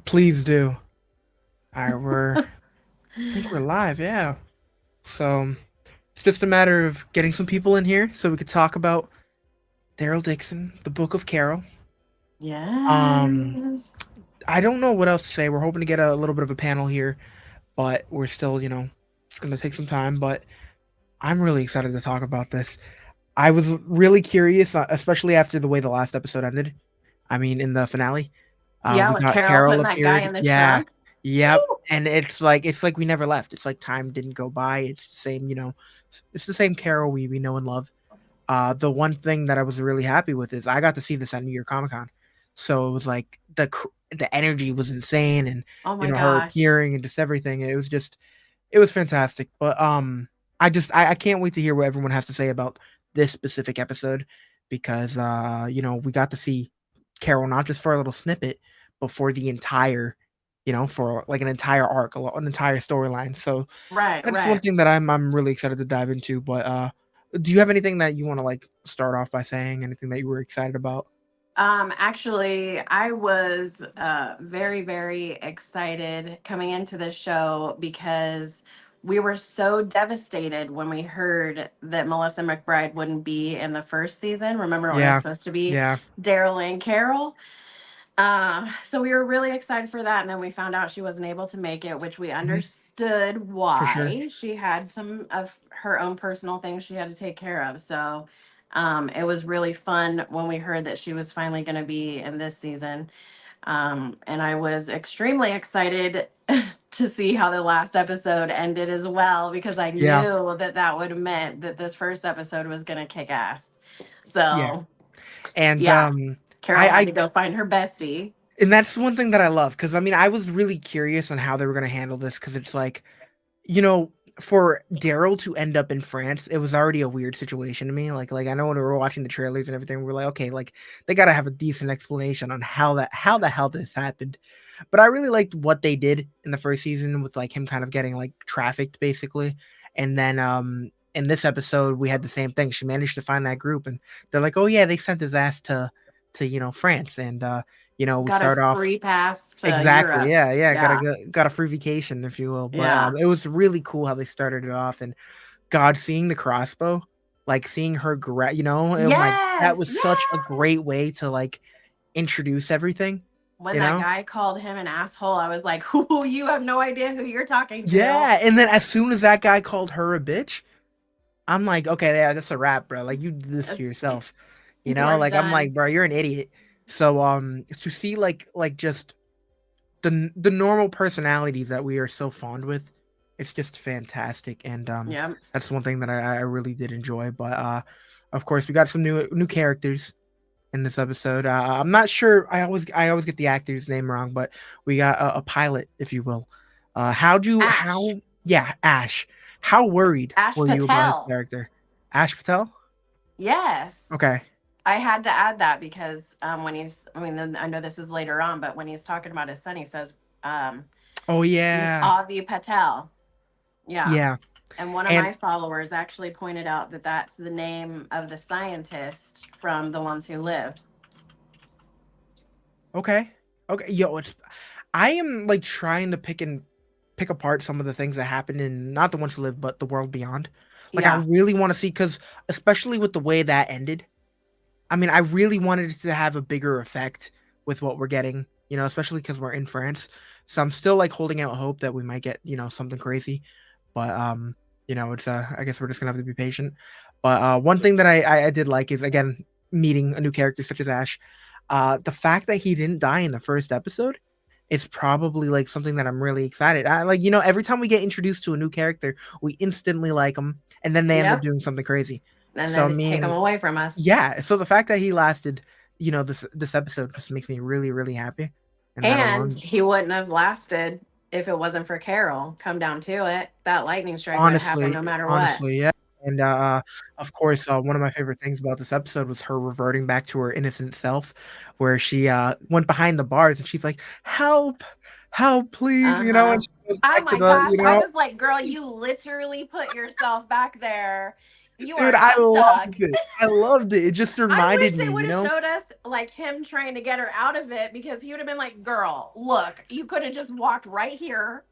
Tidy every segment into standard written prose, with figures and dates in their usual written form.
Please do. All right, I think we're live, yeah. So it's just a matter of getting some people in here so we could talk about Daryl Dixon, the Book of Carol. Um, Yes. I don't know what else to say. We're hoping to get a little bit of a panel here, but we're still, it's gonna take some time. But I'm really excited to talk about this. I was really curious, especially after the way the last episode ended. I mean, in the finale, Yeah, we with got Carol Carol putting that guy appeared. in the Yeah, trunk. yep. And it's like we never left. It's like time didn't go by. It's the same, it's the same Carol we know and love. The one thing that I was really happy with is I got to see this at New York Comic Con, so it was like the energy was insane, and Oh my her gosh. appearing and just everything. It was fantastic. But I can't wait to hear what everyone has to say about this specific episode because we got to see Carol not just for a little snippet, but for the entire, for like an entire arc, an entire storyline. So Right, that's one right. thing that I'm really excited to dive into. But do you have anything that you want to like start off by saying? Anything that you were excited about? Actually, I was very, very excited coming into this show because we were so devastated when we heard that Melissa McBride wouldn't be in the first season. Remember when it was Yeah, supposed to be yeah, Daryl and Carol? So we were really excited for that, and then we found out she wasn't able to make it, which we hmm understood for sure. why. She had some of her own personal things she had to take care of. So it was really fun when we heard that she was finally going to be in this season. And I was extremely excited to see how the last episode ended as well, because I Yeah, knew that that would have meant that this first episode was going to kick ass. yeah, So and yeah, Carol had I to go find her bestie. and that's one thing that I love because I mean I was really curious on how they were gonna handle this because it's like you know, for Daryl to end up in France, it was already a weird situation to me. Like I know when we were watching the trailers and everything, we are like, okay, like they gotta have a decent explanation on how the hell this happened. But I really liked what they did in the first season with like him kind of getting like trafficked basically. And then in this episode we had the same thing. She managed to find that group and they're like, oh yeah, they sent his ass to France and we Got a start off. free pass to Exactly. Europe. Yeah, yeah. Yeah. Got a free vacation, if you will. But Yeah. it was really cool how they started it off, and God, seeing the crossbow, like seeing her, oh my, that Yes. was such a Yes. great way to like introduce everything. When You that know? guy called him an asshole, I was like, "Who? You have no idea who you're talking to." Yeah. And then as soon as that guy called her a bitch, I'm like, okay, yeah, that's a wrap, bro. Like you did this Uh, to yourself. You are Like I'm done. like, bro, you're an idiot. So to see like just the normal personalities that we are so fond with. It's just fantastic, and Yep. that's one thing that I really did enjoy. But of course, we got some new characters in this episode. I'm not sure. I always get the actor's name wrong, but we got a pilot, if you will. Ash. Yeah, Ash. How worried Ash were you about his Patel. character, Ash Patel? Yes. Okay. I had to add that because when he's, I mean, I know this is later on, but when he's talking about his son, he says, um, Oh yeah, Avi Patel. Yeah. yeah, And one of and my followers actually pointed out that that's the name of the scientist from The Ones Who Lived. okay, okay. Yo, it's I am like trying to pick apart some of the things that happened in not the ones who live, but the world beyond. Like I Yeah. really want to see because especially with the way that ended. I mean, I really wanted it to have a bigger effect with what we're getting. Especially because we're in France. So I'm still like holding out hope that we might get something crazy. But it's I guess we're just gonna have to be patient. But one thing that I did like is again meeting a new character such as Ash. The fact that he didn't die in the first episode is probably like something that I'm really excited. I like every time we get introduced to a new character, we instantly like them, and then they end up Yep. doing something crazy. And So then I just take them mean, away from us. yeah. So the fact that he lasted, this episode just makes me really really happy, and that And alone, he just, wouldn't have lasted if it wasn't for Carol. Come down to it. That lightning strike would have happened honestly, no matter what. honestly, yeah. And of course, one of my favorite things about this episode was her reverting back to her innocent self, where she went behind the bars and she's like, "Help, help, please," Uh-huh. and she goes Oh back to my the, gosh. I was like, girl, you literally put yourself back there You Dude, are I stuck. loved it. I loved it. It just I reminded wish me, they you would have know? showed us like him trying to get her out of it because he would have been like, "Girl, look, you could have just walked right here."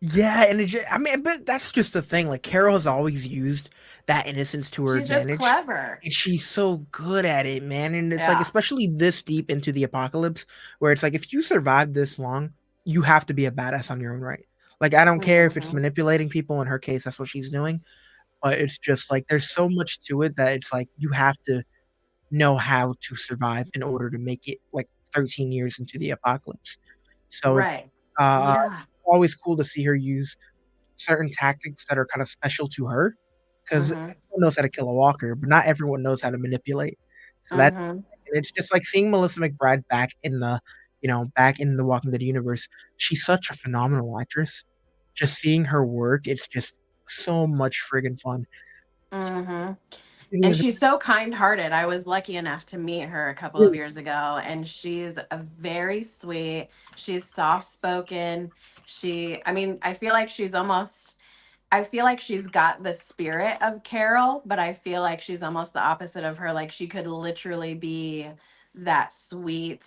Yeah, and I mean, but that's just the thing. Like Carol has always used that innocence to her She's just advantage, clever. and she's so good at it, man. And it's like, Yeah. especially this deep into the apocalypse, where it's like, if you survive this long, you have to be a badass on your own right. Like, I don't care if it's Hmm. manipulating people. In her case, that's what she's doing. But it's just like there's so much to it that it's like you have to know how to survive in order to make it like 13 years into the apocalypse. So it's Right. uh, Yeah. always cool to see her use certain tactics that are kind of special to her, because Hmm. everyone knows how to kill a walker, but not everyone knows how to manipulate. So that Hmm. it's just like seeing Melissa McBride back in the, back in the Walking Dead universe. She's such a phenomenal actress. Just seeing her work, it's just so much friggin' fun. Hmm. Seeing And her- she's so kind-hearted. I was lucky enough to meet her a couple of years ago, and she's a very sweet. She's soft-spoken. I mean, I feel like she's got the spirit of Carol, but I feel like she's almost the opposite of her. Like she could literally be that sweet,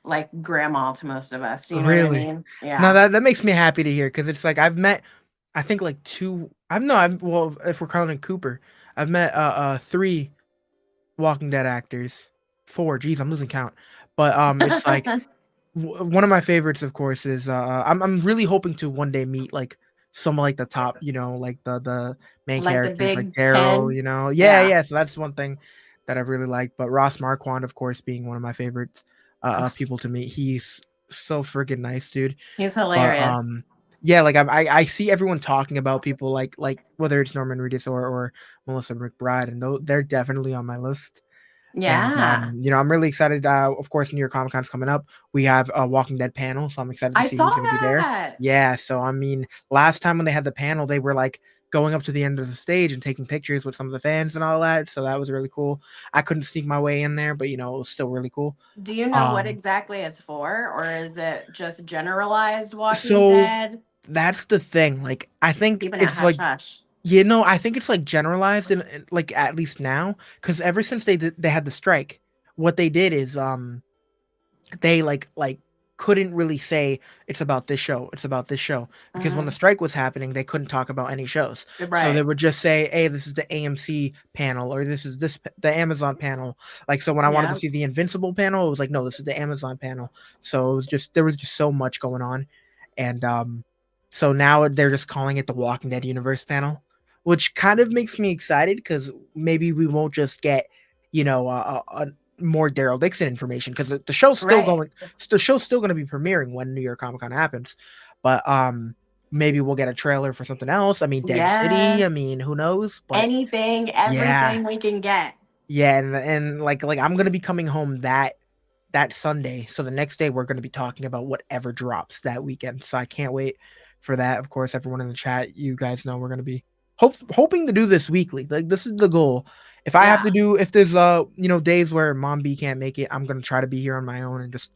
like grandma to most of us. Do you know what I Really? mean? No, Yeah. that makes me happy to hear because it's like I've met, I think like two. I've no, I'm well, if we're counting Cooper, I've met three Walking Dead actors. Four, geez, I'm losing count. But it's like one of my favorites, of course, is I'm really hoping to one day meet like some of like the top, like the main Like the characters, like Big Daryl, 10. yeah, Yeah. yeah. So that's one thing that I've really liked. But Ross Marquand, of course, being one of my favorites people to meet. He's so friggin' nice, dude. He's But hilarious. yeah, like I see everyone talking about people like whether it's Norman Reedus or Melissa McBride, and they're definitely on my list. And Yeah. I'm really excited. Of course, New York Comic Con's coming up. We have a Walking Dead panel, so I'm excited to I see saw who's going to be there. that. Yeah, so I mean, last time when they had the panel, they were like going up to the end of the stage and taking pictures with some of the fans and all that. So that was really cool. I couldn't sneak my way in there, but it was still really cool. Do you know what Um, exactly it's for, or is it just generalized Walking so Dead? that's the thing. Like, I think Keeping it it's hush like hush. I think it's like generalized like at least now, because ever since they had the strike, what they did is they couldn't really say it's about this show, it's about this show, because when the Hmm. strike was happening, they couldn't talk about any shows. So they Right. would just say, "Hey, this is the AMC panel, or this is the Amazon panel." Like, so when I wanted to Yeah. see the Invincible panel, it was like, "No, this is the Amazon panel." So it was just there was just so much going on, and so now they're just calling it the Walking Dead universe panel, which kind of makes me excited because maybe we won't just get more Daryl Dixon information, because the show's still Right. going. The show's still going to be premiering when New York Comic Con happens, but maybe we'll get a trailer for something else. I mean, Dead City. I Yes. mean, who knows? But Anything, yeah, everything we can get. yeah, and like I'm gonna be coming home that Sunday, so the next day we're gonna be talking about whatever drops that weekend. So I can't wait for that. Of course, everyone in the chat, you guys know we're gonna be hoping to do this weekly. Like, this is the goal. Yeah. If there's days where Mom B can't make it, I'm gonna try to be here on my own and just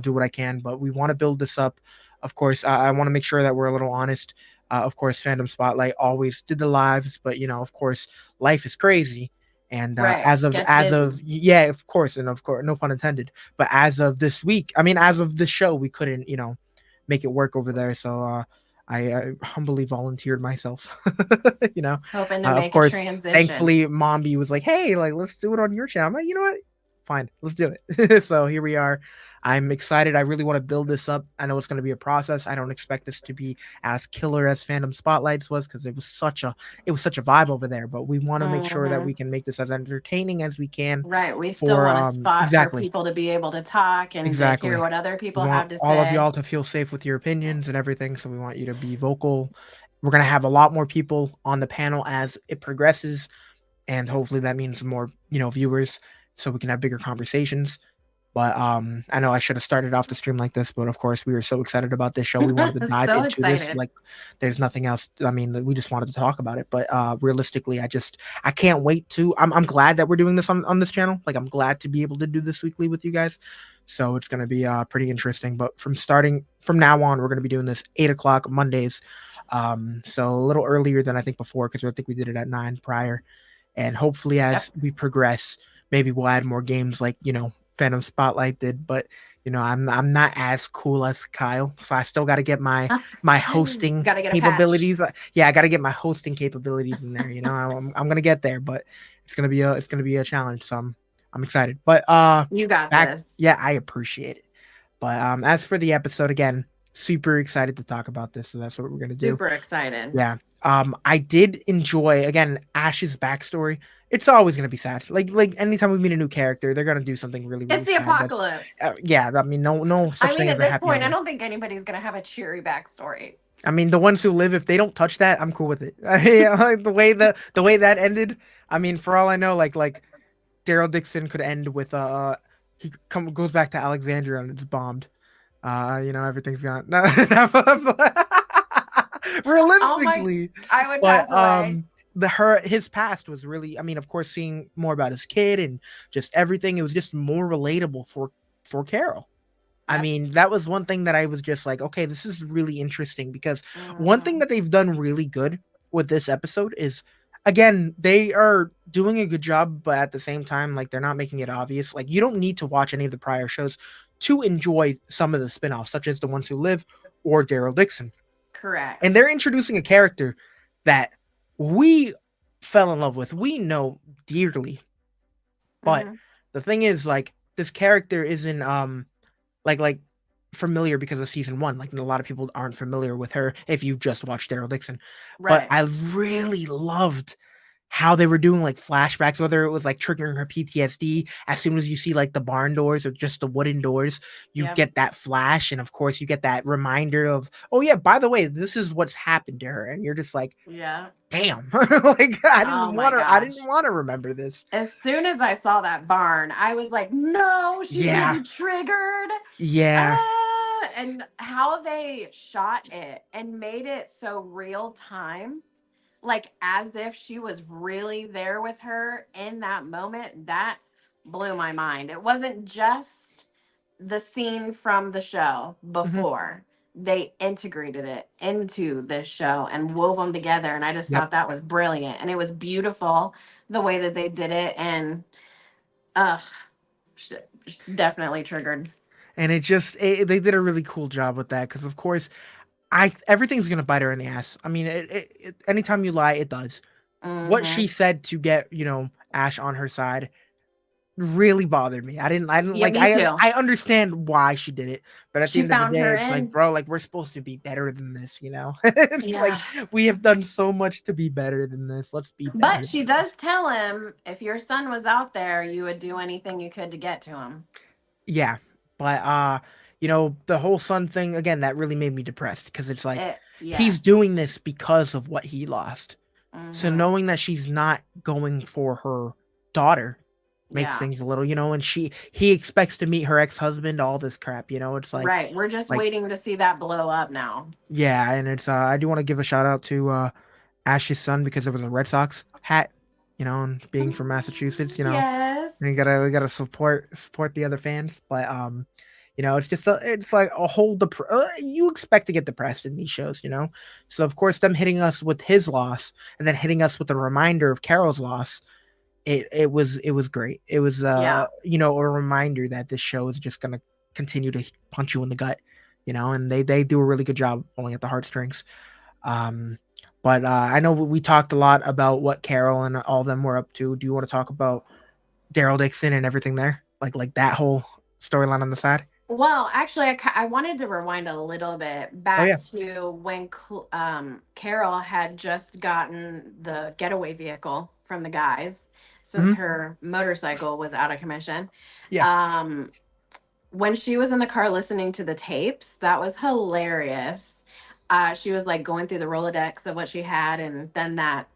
do what I can. But we want to build this up. Of course, I want to make sure that we're a little honest. Of course, Fandom Spotlight always did the lives, but of course, life is crazy. And Right. Gets as busy. of yeah, of course, and of course, no pun intended. But as of this week, I mean, as of this show, we couldn't make it work over there. So I humbly volunteered myself. you know, Hoping to of make a course, transition. thankfully, Mombi was like, "Hey, like, let's do it on your channel." I'm like, you know what? Fine, let's do it. So here we are. I'm excited. I really want to build this up. I know it's going to be a process. I don't expect this to be as killer as Phantom Spotlights was, because it was such a vibe over there. But we want to make sure that Hmm. we can make this as entertaining as we can Right. We still for want a spot for exactly, people to be able to talk and to hear exactly. what other We people want have to all of say. y'all to feel safe with your opinions and everything, so we want you to be vocal. We're going to have a lot more people on the panel as it progresses, and hopefully that means more, viewers, so we can have bigger conversations. But I know I should have started off the stream like this, but of course we were so excited about this show. We wanted to dive So into this excited. like there's nothing else. I mean, we just wanted to talk about it. But realistically, I can't wait to. I'm glad that we're doing this on this channel. Like, I'm glad to be able to do this weekly with you guys. So it's gonna be pretty interesting. But from now on, we're gonna be doing this 8 o'clock Mondays. So a little earlier than I think before, because I think we did it at 9 prior. and hopefully Yep. as we progress, maybe we'll add more games like Phantom Spotlight did. But I'm not as cool as Kyle, so I still got to get my hosting Gotta get a patch. capabilities. Yeah, I got to get my hosting capabilities in there. I'm gonna get there, but it's gonna be a challenge. So I'm excited. But You got back, this. yeah, I appreciate it. But as for the episode again, super excited to talk about this. So that's what we're gonna do. Super excited. Yeah. I did enjoy again Ash's backstory. It's always gonna be sad. Like anytime we meet a new character, they're gonna do something really really It's the sad. That apocalypse. yeah. I mean, no I such thing mean, as at a this happy point, I ending. don't think anybody's gonna have a cheery backstory. I mean, the ones who live, if they don't touch that, I'm cool with it. Yeah, like the way that ended. I mean, for all I know, like Daryl Dixon could end with he goes back to Alexandria and it's bombed. Everything's gone. Oh my, Realistically, I would but pass away. his past was really. I mean, of course, seeing more about his kid and just everything, it was just more relatable for Carol. I Yep. mean, that was one thing that I was just like, okay, this is really interesting because one thing Hmm. that they've done really good with this episode is, again, they are doing a good job, but at the same time, like they're not making it obvious. Like you don't need to watch any of the prior shows to enjoy some of the spin-offs, such as The Ones Who Live or Daryl Dixon. And Correct. they're introducing a character that we fell in love with, we know dearly. But Hmm. the thing is, like, this character isn't like familiar because of season one. Like a lot of people aren't familiar with her if you just watched Daryl Dixon. But Right. I really loved how they were doing like flashbacks, whether it was like triggering her PTSD. As soon as you see like the barn doors or just the wooden doors, you Yep. get that flash, and of course you get that reminder of, oh yeah, by the way, this is what's happened to her, and you're just like, Yeah. damn, like I Oh didn't my want to, I gosh. didn't want to remember this. As soon as I saw that barn, I was like, no, she's gonna Yeah, be triggered. yeah, And how they shot it and made it so real time, like as if she was really there with her in that moment, that blew my mind. It wasn't just the scene from the show hmm, before. They integrated it into this show and wove them together. And I just yep. thought that was brilliant. And it was beautiful the way that they did it. And uh, definitely triggered. And they did a really cool job with that because of course I everything's gonna bite her in the ass. I mean, anytime you lie, it does. What she Hmm. said to get Ash on her side really bothered me. I didn't Yeah, like. me I too. I understand why she did it, but at the She end of the found day, her it's like, in. bro, like we're supposed to be better than this. It's Yeah. like we have done so much to be better than this. Let's be better But than she this. does tell him if your son was out there, you would do anything you could to get to him. Yeah, but the whole son thing again that really made me depressed because it's like he's Yes. doing this because of what he lost. So Hmm. knowing that she's not going for her daughter makes Yeah. things a little, and he expects to meet her ex-husband, all this crap, it's Right. We're just like waiting to see that blow up now. yeah, and it's I do want to give a shout out to Ash's son because it was a Red Sox hat, and being from Massachusetts, Yes. we gotta support the other fans, but it's just it's like a whole you expect to get depressed in these shows, so of course them hitting us with his loss and then hitting us with a reminder of Carol's loss, it was great. It was Yeah. a reminder that this show is just gonna continue to punch you in the gut, and they do a really good job pulling at the heartstrings. um but I know we talked a lot about what Carol and all of them were up to. Do you want to talk about Daryl Dixon and everything there, like that whole storyline on the side? Well, actually, I wanted to rewind a little bit Oh back yeah. to when Carol had just gotten the getaway vehicle from the guys since Hmm. her motorcycle was out of commission. Yeah. Um, when she was in the car listening to the tapes, that was hilarious. She was like going through the Rolodex of what she had, and then that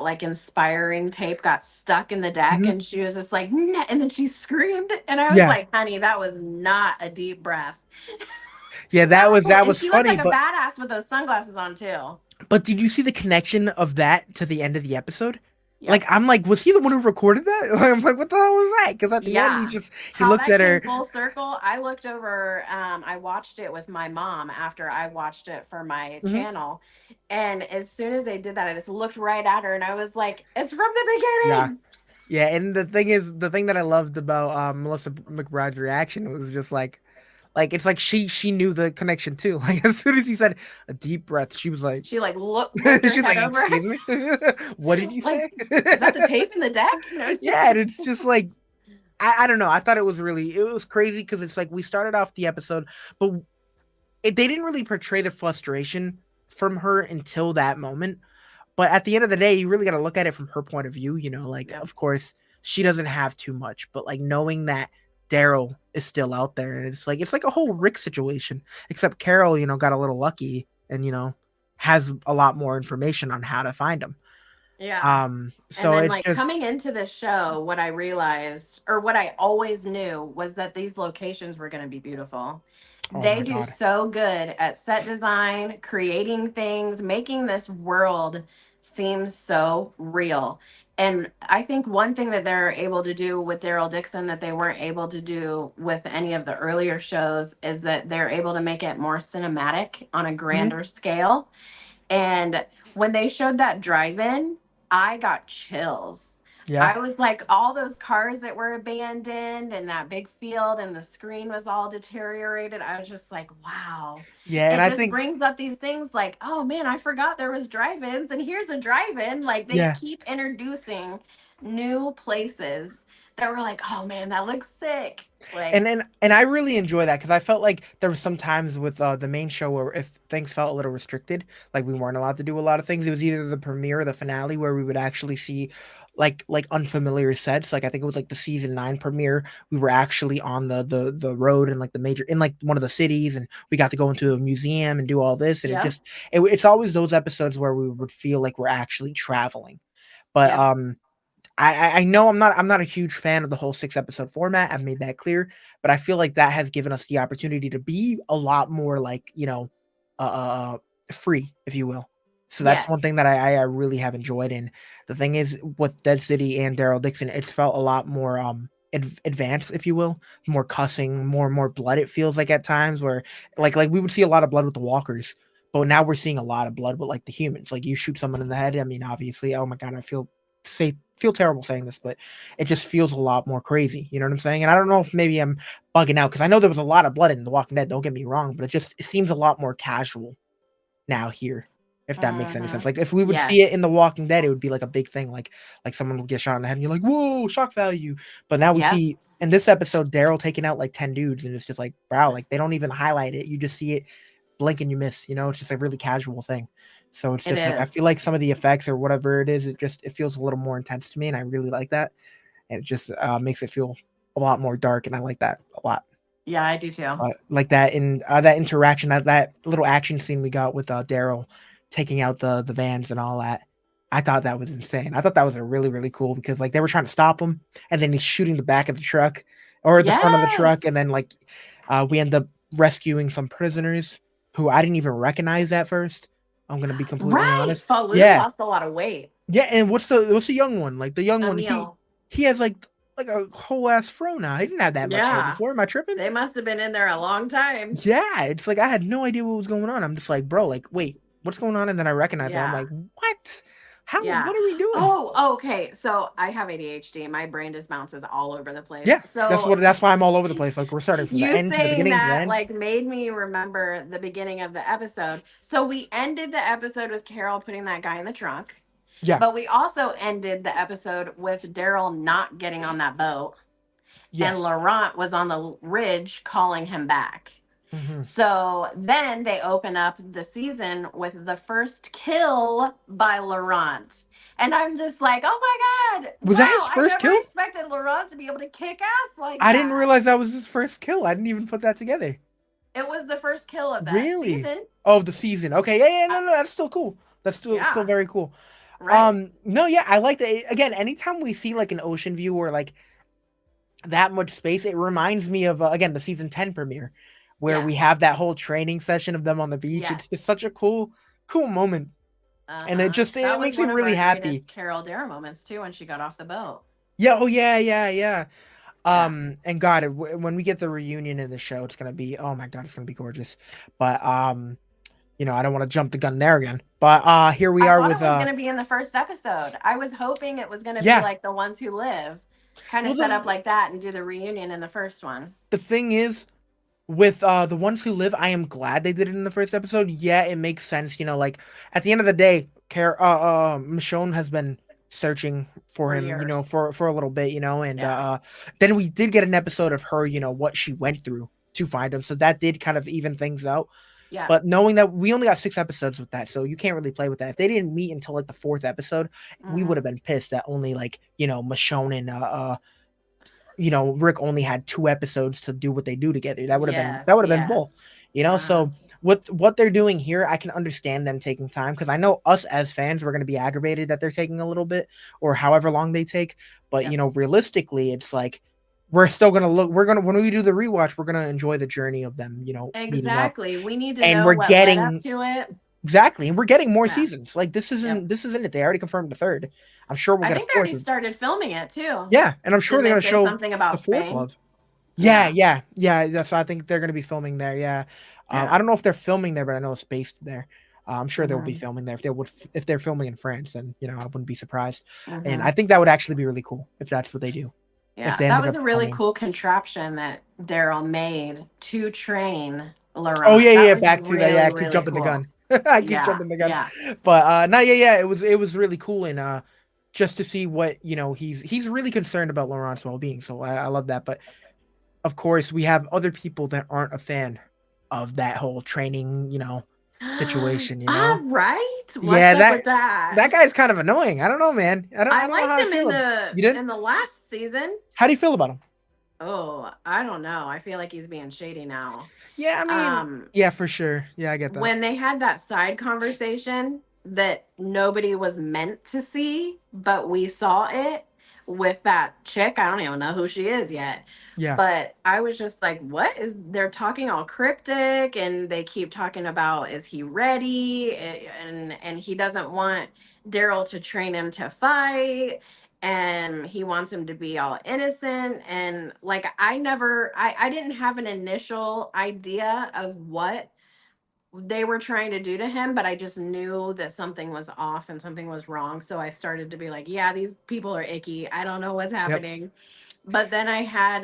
like inspiring tape got stuck in the deck, Hmm. and she was just like, "Nah," and then she screamed, and I was Yeah. like, honey, that was not a deep breath. Yeah, That was that and was she looked funny, like a badass with those sunglasses on too. but did you see the connection of that to the end of the episode? Like, Yep. I'm like, was he the one who recorded that? I'm like, what the hell was that? Because at the end, Yeah. he How looks that at came her. full circle, I looked over, I watched it with my mom after I watched it for my Mhm. channel. And as soon as they did that, I just looked right at her and I was like, it's from the Yeah. beginning. Yeah, and the thing is, the thing that I loved about Melissa McBride's reaction was just like it's like she knew the connection too. Like as soon as he said a deep breath, she was like, She like whipped her she's head like, over. "Excuse me, what did you Like, say?" is that the tape in the deck? No. Yeah, and it's just like I don't know. I thought it was crazy because it's like we started off the episode, but they didn't really portray the frustration from her until that moment. But at the end of the day, you really got to look at it from her point of view. You know, like, Yep. of course, she doesn't have too much, but like knowing that Daryl is still out there, and it's like a whole Rick situation, except Carol, got a little lucky and, has a lot more information on how to find him. Yeah. And So then, it's like, just, coming into the show, what I realized, or what I always knew, was that these locations were going to be beautiful. oh They my do God. so good at set design, creating things, making this world seem so real. And I think one thing that they're able to do with Daryl Dixon that they weren't able to do with any of the earlier shows is that they're able to make it more cinematic on a Mhm. grander scale. And when they showed that drive-in, I got chills. Yeah. I was like, all those cars that were abandoned and that big field and the screen was all deteriorated. I was just like, wow. Yeah. And It I just think, brings up these things like, oh man, I forgot there was drive-ins and here's a drive-in. Like they yeah. keep introducing new places that were like, oh man, that looks sick. Like, And I really enjoy that because I felt like there was some times with the main show where if things felt a little restricted, like we weren't allowed to do a lot of things. It was either the premiere or the finale where we would actually see like unfamiliar sets. Like I think it was like the season 9 premiere. We were actually on the road and like the major in like one of the cities, and we got to go into a museum and do all this. And yep, it's always those episodes where we would feel like we're actually traveling. But yep, I know I'm not a huge fan of the whole 6 episode format. I've made that clear, but I feel like that has given us the opportunity to be a lot more like, uh, uh, free, if you will. So that's one yes, thing that I really have enjoyed. And the thing is, with Dead City and Daryl Dixon, it's felt a lot more advanced, if you will, more cussing, more blood. It feels like at times where like we would see a lot of blood with the walkers, but now we're seeing a lot of blood with like the humans. Like you shoot someone in the head. I mean, obviously, oh my god, feel terrible saying this, but it just feels a lot more crazy. You know what I'm saying? And I don't know if maybe I'm bugging out because I know there was a lot of blood in The Walking Dead. Don't get me wrong, but it seems a lot more casual now here. If that makes any hmm, sense. Like if we would see it yes, in The Walking Dead, it would be like a big thing. Like someone would get shot in the head and you're like, whoa, shock value. But now we yep, see in this episode Daryl taking out like 10 dudes, and it's just like, wow, like they don't even highlight it. You just see it blink and you miss. It's just a really casual thing. So it's it just like I is. feel like some of the effects or whatever it is, it feels a little more intense to me, and I really like that. And it just makes it feel a lot more dark, and I like that a lot. Yeah, I do too. Like that in that interaction, that little action scene we got with Daryl taking out the vans and all that. I thought that was insane. I thought that was a really cool because like they were trying to stop him, and then he's shooting the back of the truck or the front of the truck, Yes. and then like we end up rescuing some prisoners who I didn't even recognize at first. I'm gonna be completely Right. honest. Fallu Yeah, lost a lot of weight. yeah. And what's the young one? Like the young one, Emil. he has like a whole ass fro now. He didn't have that much hair Yeah. before. Am I tripping? They must have been in there a long time. Yeah, it's like I had no idea what was going on. I'm just like, bro, like, wait, what's going on? And then I recognize it. I'm Yeah. like, what? How? Yeah. What are we doing? Oh, okay. So I have ADHD. My brain just bounces all over the place. Yeah, So that's why I'm all over the place. Like we're starting from the you end to the saying beginning to the that end. like made me remember the beginning of the episode. So we ended the episode with Carol putting that guy in the trunk, Yeah. but we also ended the episode with Daryl not getting on that boat and Yes. Laurent was on the ridge calling him back. Hmm. So then they open up the season with the first kill by Laurent. And I'm just like, oh my God, Was that his wow, I first never kill? expected Laurent to be able to kick ass like I didn't that. realize that was his first kill. I didn't even put that together. It was the first kill of that Really? season. Oh, the season. Okay. Yeah. Yeah. Uh, No. That's still cool. That's still yeah, very cool. right. No. Yeah. I like that. Again, anytime we see like an ocean view or like that much space, it reminds me of again the season 10 premiere where we Yes. have that whole training session of them on the beach. It's Yes. such a cool moment. And it just That it was makes me one of really our happy. greatest Carol Dare moments too when she got off the boat. Yeah, oh yeah, yeah, yeah. Yeah. And God, when we get the reunion in the show, it's gonna be, oh my God, it's gonna be gorgeous. But I don't want to jump the gun there again. But here we I are thought with it was going to be in the first episode. I was hoping it was going to be yeah. like The Ones Who Live, kind of Well, set up like that and do the reunion in the first one. the thing is, with the ones who live, I am glad they did it in the first episode. Yeah, it makes sense. Like at the end of the day, Michonne has been searching for For him, years. for a little bit, and Yeah. then we did get an episode of her, what she went through to find him. So that did kind of even things out. Yeah. But knowing that we only got 6 episodes with that, so you can't really play with that. If they didn't meet until like the fourth episode, we would Hmm. have been pissed that only like, Michonne and Rick only had 2 episodes to do what they do together. That would have been Yes. bull, Yes. Uh-huh. So with what they're doing here, I can understand them taking time because I know us as fans, we're going to be aggravated that they're taking a little bit or however long they take. But Yep. realistically, it's like we're still gonna look. We're gonna when we do the rewatch, we're gonna enjoy the journey of them, meeting up, Exactly. We need to and know we're what led up getting to it. exactly, and we're getting more Yeah. seasons. Like Yep. this isn't it. They already confirmed the third. I'm sure we'll I get a think they fourth. already started filming it too. Yeah, and I'm sure Didn't they're they gonna say show something the about fourth Spain? love. Yeah, Yeah. yeah, yeah. That's I think they're gonna be filming there. Yeah, I Yeah. don't know if they're filming there, but I know it's based there. I'm sure they'll be Hmm. filming there. If they're filming in France, then I wouldn't be surprised. And I Hmm. think that would actually be really cool if that's what they do. If Yeah. they That ended was up a really filming. cool contraption that Daryl made to train Oh Laurent. yeah, That yeah. was Back to that. Yeah, really, I keep really jumping the cool. gun. I keep Yeah. jumping the gun. Yeah. But no, yeah, yeah. It was really cool and just to see what he's really concerned about Laurent's well being. So I love that. But of course, we have other people that aren't a fan of that whole training, situation, All right. What's Yeah, up that with that? that guy's kind of annoying. I don't know, man. I I don't know how liked I him feel. You didn't? in the last season. How do you feel about him? Oh, I don't know. I feel like he's being shady now. Yeah, I mean, Um, yeah, for sure. Yeah, I get that. when they had that side conversation that nobody was meant to see, but we saw it with that chick. I don't even know who she is yet. Yeah. But I was just like, what is they're talking all cryptic and they keep talking about is he ready? And he doesn't want Daryl to train him to fight and he wants him to be all innocent and like I didn't have an initial idea of what they were trying to do to him, but I just knew that something was off and something was wrong. So I started to be like, yeah, these people are icky. I don't know what's Yep. happening. But then I had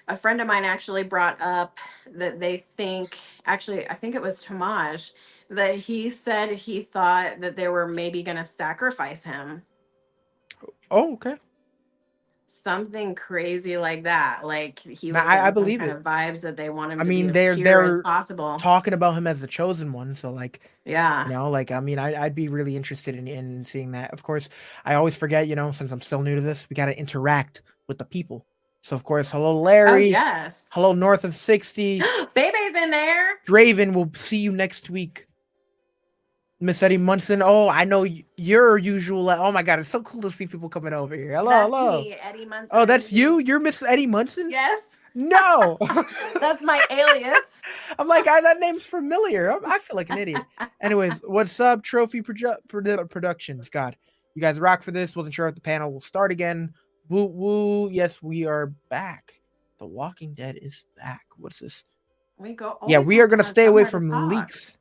a friend of mine actually brought up that they think, actually, I think it was Tamaj, that he said he thought that they were maybe going to sacrifice him. Oh, okay. Something crazy like that. Like he Now, was I getting some believe kind it. of vibes that they want him I to be mean, as they're pure as they're possible. talking about him as the chosen one, so like, Yeah. like I mean, I'd be really interested in seeing that. Of course, I always forget, since I'm still new to this, we got to interact with the people. So of course, hello Oh, Larry, yes. hello North of 60, Bebe's in there. Draven. We'll see you next week. Miss Eddie Munson. Oh, I know your usual. Oh my God, it's so cool to see people coming over here. Hello, That's hello. me, Eddie Munson. Oh, that's you. You're Miss Eddie Munson. Yes. No. That's my alias. I'm like, that name's familiar. I feel like an idiot. Anyways, what's up, Trophy Productions? God, you guys rock for this. Wasn't sure if the panel will start again. Woo woo. Yes, we are back. The Walking Dead is back. What's this? We go. Yeah, we are gonna stay away from somewhere to leaks.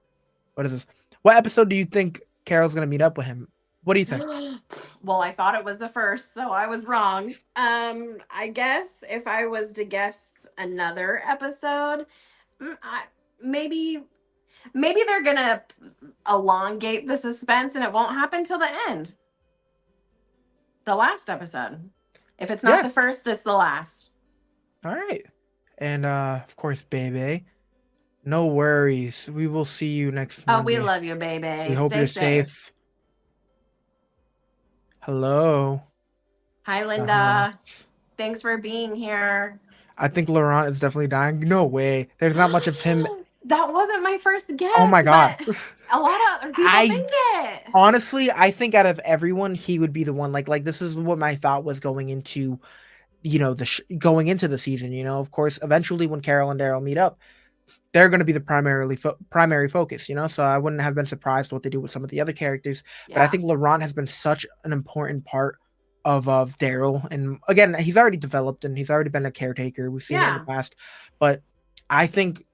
What is this? What episode do you think Carol's gonna meet up with him? What do you think? talk. Well, I thought it was the first, so I was wrong. I guess if I was to guess another episode, maybe they're gonna elongate the suspense and it won't happen till the end. The last episode. If it's not Yeah. the first, it's the last. All right. And of course, baby. No worries. We will see you next Oh, Monday. we love you, baby. We hope Stay you're safe. safe. Hello. Hi, Linda. Thanks for being here. I think Laurent is definitely dying. No way. There's not much of him. That wasn't my first guess. Oh my God. but a lot of other people think it. Honestly, I think out of everyone, he would be the one. Like this is what my thought was going into, going into the season. Of course, eventually when Carol and Daryl meet up, they're going to be the primary focus, you know. So I wouldn't have been surprised what they do with some of the other characters. But I Yeah. think Laurent has been such an important part of Daryl, and again, he's already developed and he's already been a caretaker. We've seen it in the Yeah. past, but I think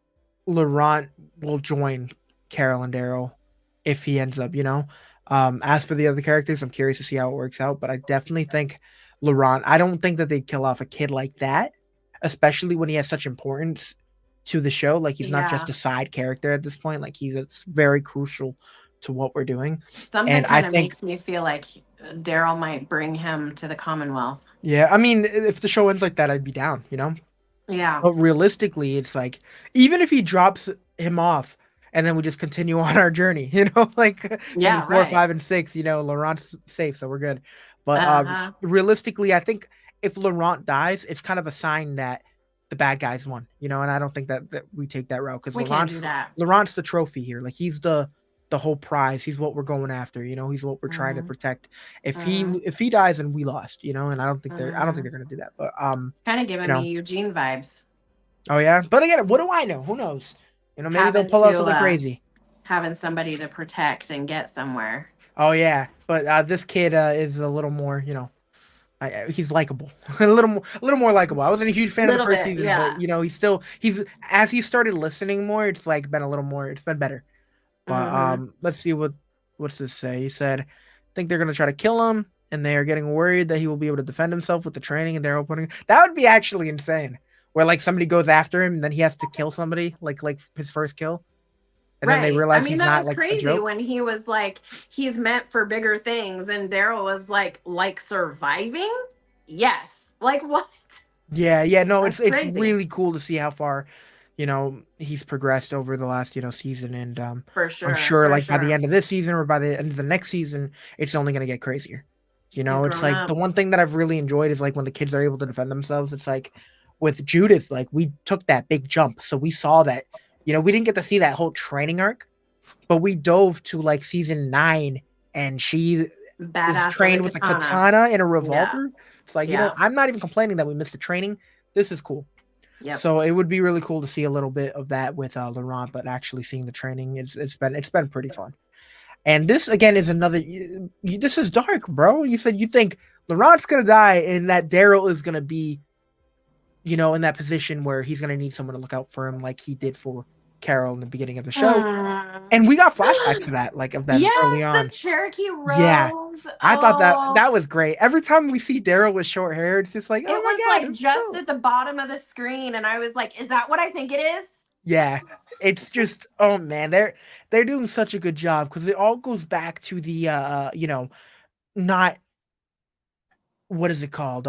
Laurent will join Carol and Daryl if he ends up, you know. As for the other characters, I'm curious to see how it works out, but I definitely think Laurent. I don't think that they'd kill off a kid like that, especially when he has such importance to the show. Like he's not just Yeah. a side character at this point. Like it's very crucial to what we're doing. Something And I kind of think, makes me feel like Daryl might bring him to the Commonwealth. yeah, I mean, if the show ends like that, I'd be down, you know. Yeah. But realistically, it's like even if he drops him off and then we just continue on our journey, you know, like season Yeah, 4, right. 5, and 6, you know, Laurent's safe, so we're good. But Uh-huh. realistically, I think if Laurent dies, it's kind of a sign that the bad guys won, you know, and I don't think that we take that route because We can't do that. Laurent's the trophy here. Like he's the whole prize. He's what we're going after, you know, he's what we're trying to Mm-hmm. protect. Mm-hmm. If he dies, then we lost, you know, and I don't think Mm-hmm. they're gonna do that. But It's kind of you giving know, me Eugene vibes. oh yeah, but again, what do I know? Who knows? You know, maybe they'll Having pull out to something crazy. having somebody to protect and get somewhere. Oh yeah, but this kid is a little more, you know, he's likable, a little more likable. I wasn't a huge fan of the Little first bit, season, but yeah. you know, he's as he started listening more, it's like been a little more, it's been better. But Mm-hmm. let's see what's this say. He said, I think they're gonna try to kill him, and they are getting worried that he will be able to defend himself with the training, and they're opening. That would be actually insane. Where like somebody goes after him, and then he has to kill somebody, like his first kill, and then they Right. I realize mean, he's that not was like a crazy joke. when he was like, he's meant for bigger things, and Daryl was like surviving. Yes. Like what? Yeah, yeah, no, That's it's crazy. really cool to see how far, you know, he's progressed over the last, you know, season, and For I'm sure. sure For like by the sure. end of this season or by the end of the next season, it's only gonna get crazier. You He's know, it's grown like the up. one thing that I've really enjoyed is like when the kids are able to defend themselves. It's like with Judith, like we took that big jump, so we saw that. You know, we didn't get to see that whole training arc, but we dove to like season 9, and she is Badass with a trained with a katana. katana and a Yeah. revolver. It's like, you know, Yeah. I'm not even complaining that we missed the training. This is cool. Yep. So it would be really cool to see a little bit of that with Laurent, but actually seeing the training, it's been pretty fun. And this again is another. This is dark, bro. You said you think Laurent's gonna die, and that Daryl is gonna be, you know, in that position where he's gonna need someone to look out for him, like he did for Carol in the beginning of the show. Mm. And we got flashbacks to that, like of them Yes, early the on. Cherokee Yeah, Rose. I thought that Oh, that was great. Every time we see Daryl with short hair, it's just like, oh it my was god, like this is just cool. at the bottom of the screen, and I was like, "Is that what I think it is?" Yeah, it's just oh man, they're doing such a good job because it all goes back to the you know, not what is it called?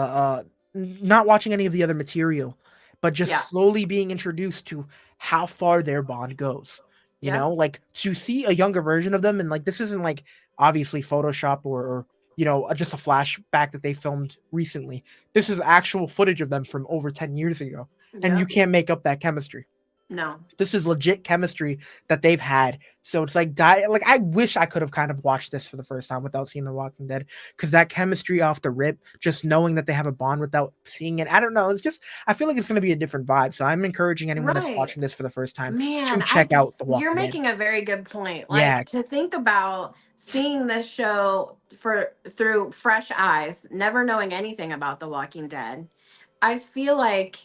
Not watching any of the other material, but Yeah. just slowly being introduced to how far their bond goes. You Yep. know, like to see a younger version of them, and like this isn't like obviously Photoshop or you know just a flashback that they filmed recently. This is actual footage of them from over 10 years ago, and you Yep. can't make up that chemistry. No. This is legit chemistry that they've had. So it's like like I wish I could have kind of watched this for the first time without seeing The Walking Dead because that chemistry off the rip, just knowing that they have a bond without seeing it, I don't know. It's just I feel like it's going to be a different vibe. So I'm encouraging anyone that's Right. watching this for the first time to Man, check out The you're Walking Dead. making a very good point. Yeah. Like to think about seeing this show for through fresh eyes, never knowing anything about The Walking Dead. I feel like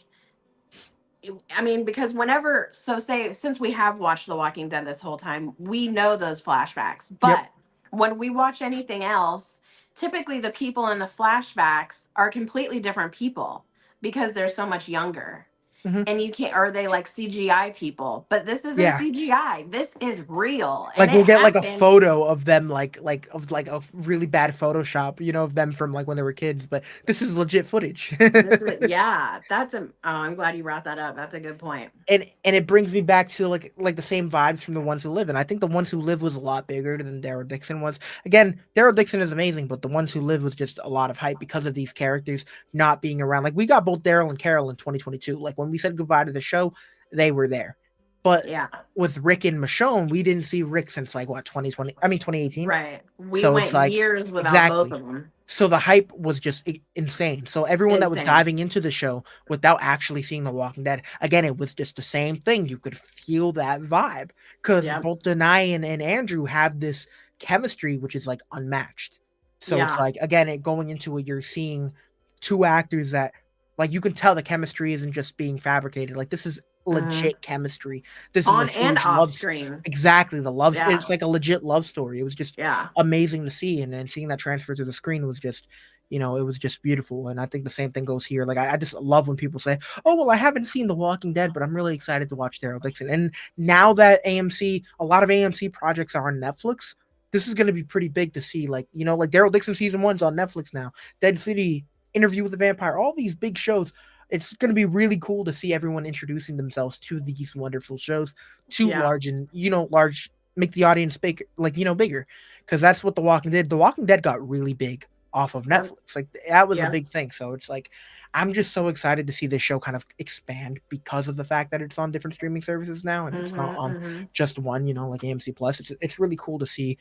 I mean, because whenever, so say, since we have watched The Walking Dead this whole time, we know those flashbacks. Yep. But when we watch anything else, typically the people in the flashbacks are completely different people because they're so much younger. Hmm. And you can't, are they like CGI people? But this isn't Yeah. CGI. This is real. And Like it we'll get like a happened. photo of them like of like a really bad Photoshop, you know, of them from like when they were kids, but this is legit footage. This is, yeah, that's a, oh, I'm glad you brought that up. That's a good point. And it brings me back to like the same vibes from The Ones Who Live, and I think The Ones Who Live was a lot bigger than Daryl Dixon was. Again, Daryl Dixon is amazing, but The Ones Who Live was just a lot of hype because of these characters not being around. Like we got both Daryl and Carol in 2022. Like when we said goodbye to the show, they were there. But Yeah, with Rick and Michonne, we didn't see Rick since like what 2020. I mean 2018. right. We So it's went like years without both exactly. of them. So the hype was just insane. So everyone that was Insane. diving into the show without actually seeing The Walking Dead, again, it was just the same thing. You could feel that vibe because Yep. both Denai and Andrew have this chemistry which is like unmatched. So it's Yeah. like again, going into it, you're seeing two actors that like you can tell the chemistry isn't just being fabricated. Like this is Mhm. legit chemistry. This is a On and huge off love. screen. Exactly, the love. Yeah. It's like a legit love story. It was just Yeah. amazing to see, and then seeing that transfer to the screen was just, it was just beautiful. And I think the same thing goes here. Like I just love when people say, "Oh well, I haven't seen The Walking Dead, but I'm really excited to watch Daryl Dixon." And now that a lot of AMC projects are on Netflix, this is going to be pretty big to see. Like like Daryl Dixon season one's on Netflix now. Dead City, Interview with the Vampire, all these big shows. It's going to be really cool to see everyone introducing themselves to these wonderful shows, too Yeah. large and large, make the audience big, like bigger, because that's what The Walking Dead. The Walking Dead got really big off of Yep. Netflix. Like that was a Yep. big thing. So it's like I'm just so excited to see this show kind of expand because of the fact that it's on different streaming services now and it's not Mhm. on Mhm. just one, like AMC Plus. It's really cool to see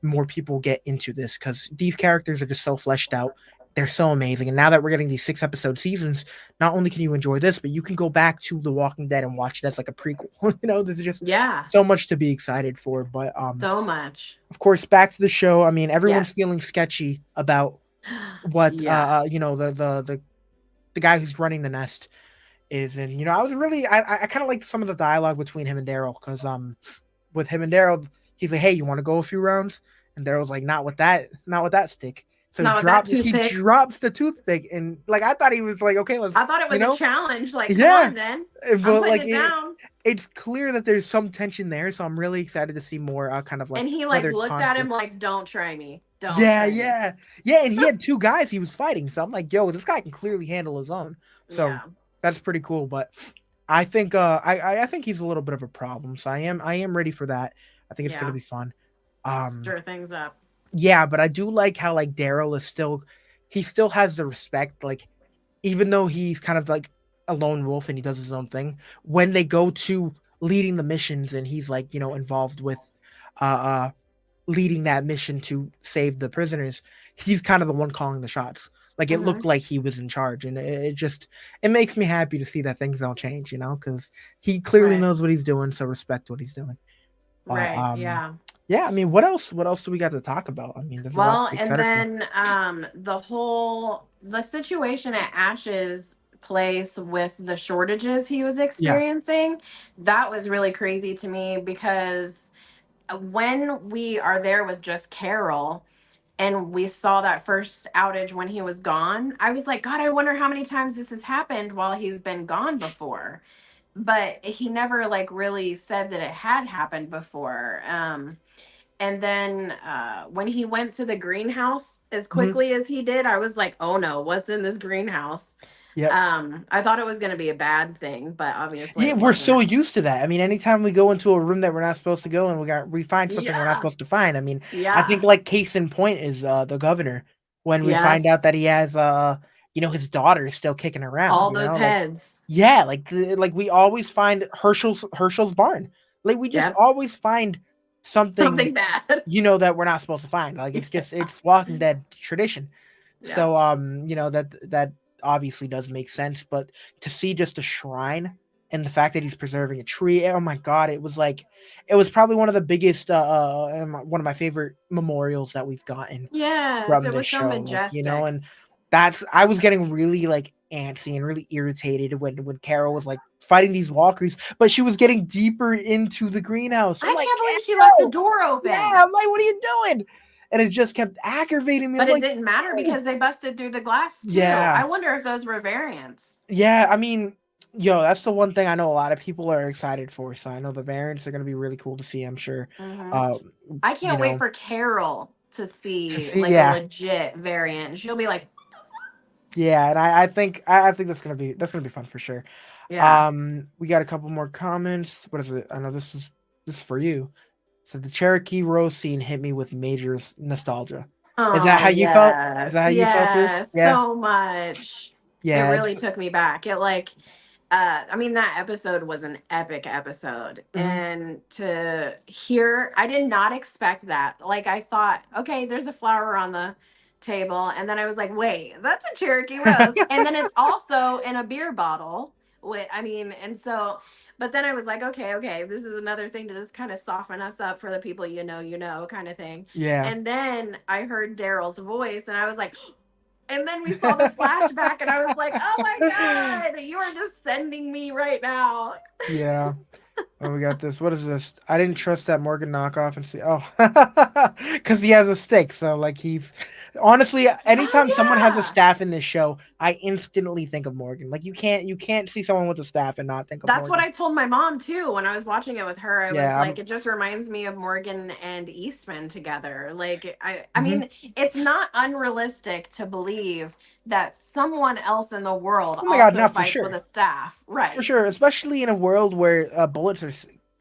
more people get into this because these characters are just so fleshed out. They're so amazing. And now that we're getting these 6 episode seasons, not only can you enjoy this, but you can go back to The Walking Dead and watch it as like a prequel. There's just Yeah. so much to be excited for. But So much. of course, back to the show. I mean, everyone's Yes. feeling sketchy about what Yeah. the guy who's running the nest is. And I was really I kind of like some of the dialogue between him and Daryl because with him and Daryl, he's like, "Hey, you want to go a few rounds?" And Daryl's like, not with that stick." So Not with that he toothpick. drops the toothpick, and like I thought he was like, "Okay, let's," I thought it was a challenge. Like, come yeah. on, then. I'm But putting like it down. it's clear that there's some tension there, so I'm really excited to see more kind of like And he like whether it's looked at him conflict. like, "Don't try me. Don't Yeah, try me." yeah, yeah, and he had two guys he was fighting, so I'm like, "Yo, this guy can clearly handle his own." So Yeah. that's pretty cool. But I think I think he's a little bit of a problem, so I am ready for that. I think it's gonna Yeah. be fun. Um, Stir things up. yeah, but I do like how like Daryl is still he still has the respect, like even though he's kind of like a lone wolf and he does his own thing, when they go to leading the missions and he's like, involved with uh uh leading that mission to save the prisoners, he's kind of the one calling the shots. Like it Hmm. looked like he was in charge, and it just it makes me happy to see that things don't change, because he clearly Right. knows what he's doing, so respect what he's doing. But Right. Yeah. yeah, I mean, what else do we got to talk about? I mean, there's a lot to Well, be and excited for. then the situation at Ash's place with the shortages he was Yeah. experiencing, that was really crazy to me because when we are there with just Carol and we saw that first outage when he was gone, I was like, God, I wonder how many times this has happened while he's been gone before. But he never like really said that it had happened before. And then when he went to the greenhouse as Mhm. quickly as he did, I was like, oh no, what's in this greenhouse? Yep. I thought it was going to be a bad thing, but obviously Yeah, it we're so wasn't. used to that. I mean, anytime we go into a room that we're not supposed to go and we find something we're not Yeah. supposed to find. I mean, I think Yeah. like case in point is the governor when we find out Yes. that he has his daughter is still kicking around, All those like heads. yeah, like we always find Herschel's barn. Like we just Yep. always find something Something bad. that we're not supposed to find. Like it's Walking Dead tradition. Yeah. So that obviously does make sense, but to see just a shrine and the fact that he's preserving a tree, oh my god, it was probably one of the biggest one of my favorite memorials that we've gotten Yes. from It this was so show. Like, majestic. and that's I was getting really like antsy and really irritated when Carol was like fighting these walkers, but she was getting deeper into the greenhouse. I'm I like, can't believe she left the Carol, door yeah, open. I'm like, what are you doing? And it just kept aggravating me. I'm But it like, didn't matter no. because they busted through the glass too. Yeah, I wonder if those were variants. yeah. I mean, that's the one thing I know a lot of people are excited for. So I know the variants are going to be really cool to see. I'm sure. Hmm. Uh, I you can't wait know, for Carol to to see see, like a yeah, legit variant. She'll be like, yeah, and I think that's gonna be fun for sure. yeah. We got a couple more comments. What is it? I know this is for you. So the Cherokee Rose scene hit me with major nostalgia. Is that Oh, how you felt? Is that yes. how you felt too? Yes. Yeah, So much. It yeah. really It's took me back. It like, I mean, that episode was an epic episode. mhm. And to hear, I did not expect that. Like, I thought, okay, there's a flower on the table, and then I was like, wait, that's a Cherokee roast, and then it's also in a beer bottle. I mean, and so, but then I was like, okay, okay, this is another thing to just kind of soften us up for the people you know, kind of thing. Yeah. And then I heard Daryl's voice, and I was like, and then we saw the flashback, and I was like, oh my god, you are just sending me right now. Yeah. Oh, we got this. What is this? I didn't trust that Morgan knockoff and see. Oh, because he has a stick. So like he's honestly, anytime someone has a Oh yeah. staff in this show, I instantly think of Morgan. Like you can't see someone with a staff and not think of That's what Morgan. I told my mom too when I was watching it with her. I was Yeah. like, it just reminds me of Morgan and Eastman together. Like I Mhm. mean, it's not unrealistic to believe that someone else in the world Oh my God, also not for fights with sure. a staff. For Right. sure, especially in a world where bullets are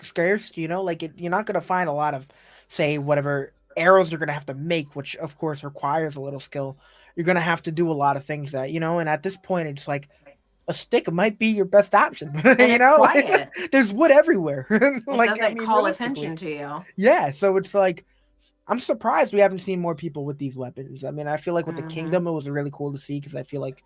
scarce. Like you're not gonna find a lot of, say, whatever arrows you're gonna have to make, which of course requires a little skill. You're gonna have to do a lot of things that and at this point, it's like a stick might be your best option. And it's quiet. There's wood everywhere. It Like I doesn't mean, call realistically, attention to you. yeah. So it's like I'm surprised we haven't seen more people with these weapons. I mean, I feel like with the Hmm. kingdom, it was really cool to see because I feel like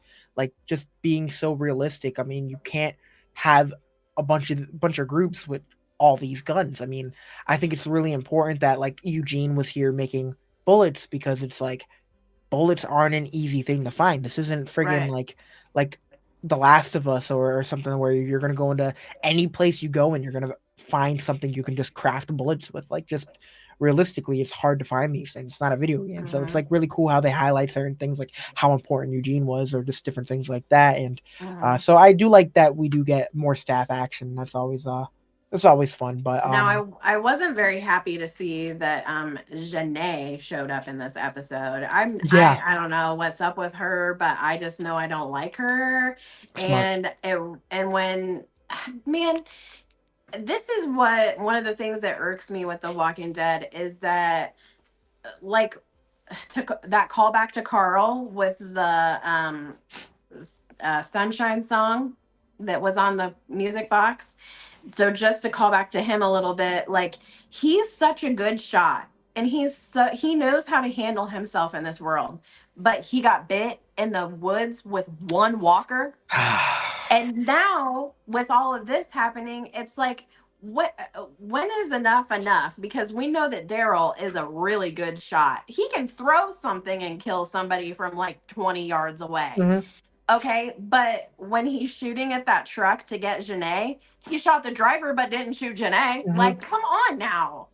just being so realistic. I mean, you can't have a bunch of groups with all these guns. I mean, I think it's really important that like Eugene was here making bullets because it's like bullets aren't an easy thing to find. This isn't friggin' Right. like The Last of Us or something where you're gonna go into any place you go and you're gonna find something you can just craft bullets with. Like just realistically, it's hard to find these things. It's not a video game, so it's Hmm. like really cool how they highlight certain things like how important Eugene was or just different things like that. And Hmm. so I do like that we do get more staff action. That's always fun. But Now I wasn't very happy to see that Janae showed up in this episode. yeah, I don't know what's up with her, but I just know I don't like her. smart. And when man, this is what one of the things that irks me with The Walking Dead is that like that callback to Carl with the Sunshine song that was on the music box. So just to call back to him a little bit, like he's such a good shot and he knows how to handle himself in this world. But he got bit in the woods with one walker. And now with all of this happening, it's like when is enough enough? Because we know that Daryl is a really good shot. He can throw something and kill somebody from like 20 yards away. Mhm, Okay, but when he's shooting at that truck to get Janae, he shot the driver but didn't shoot Janae. mhm. Like, come on now.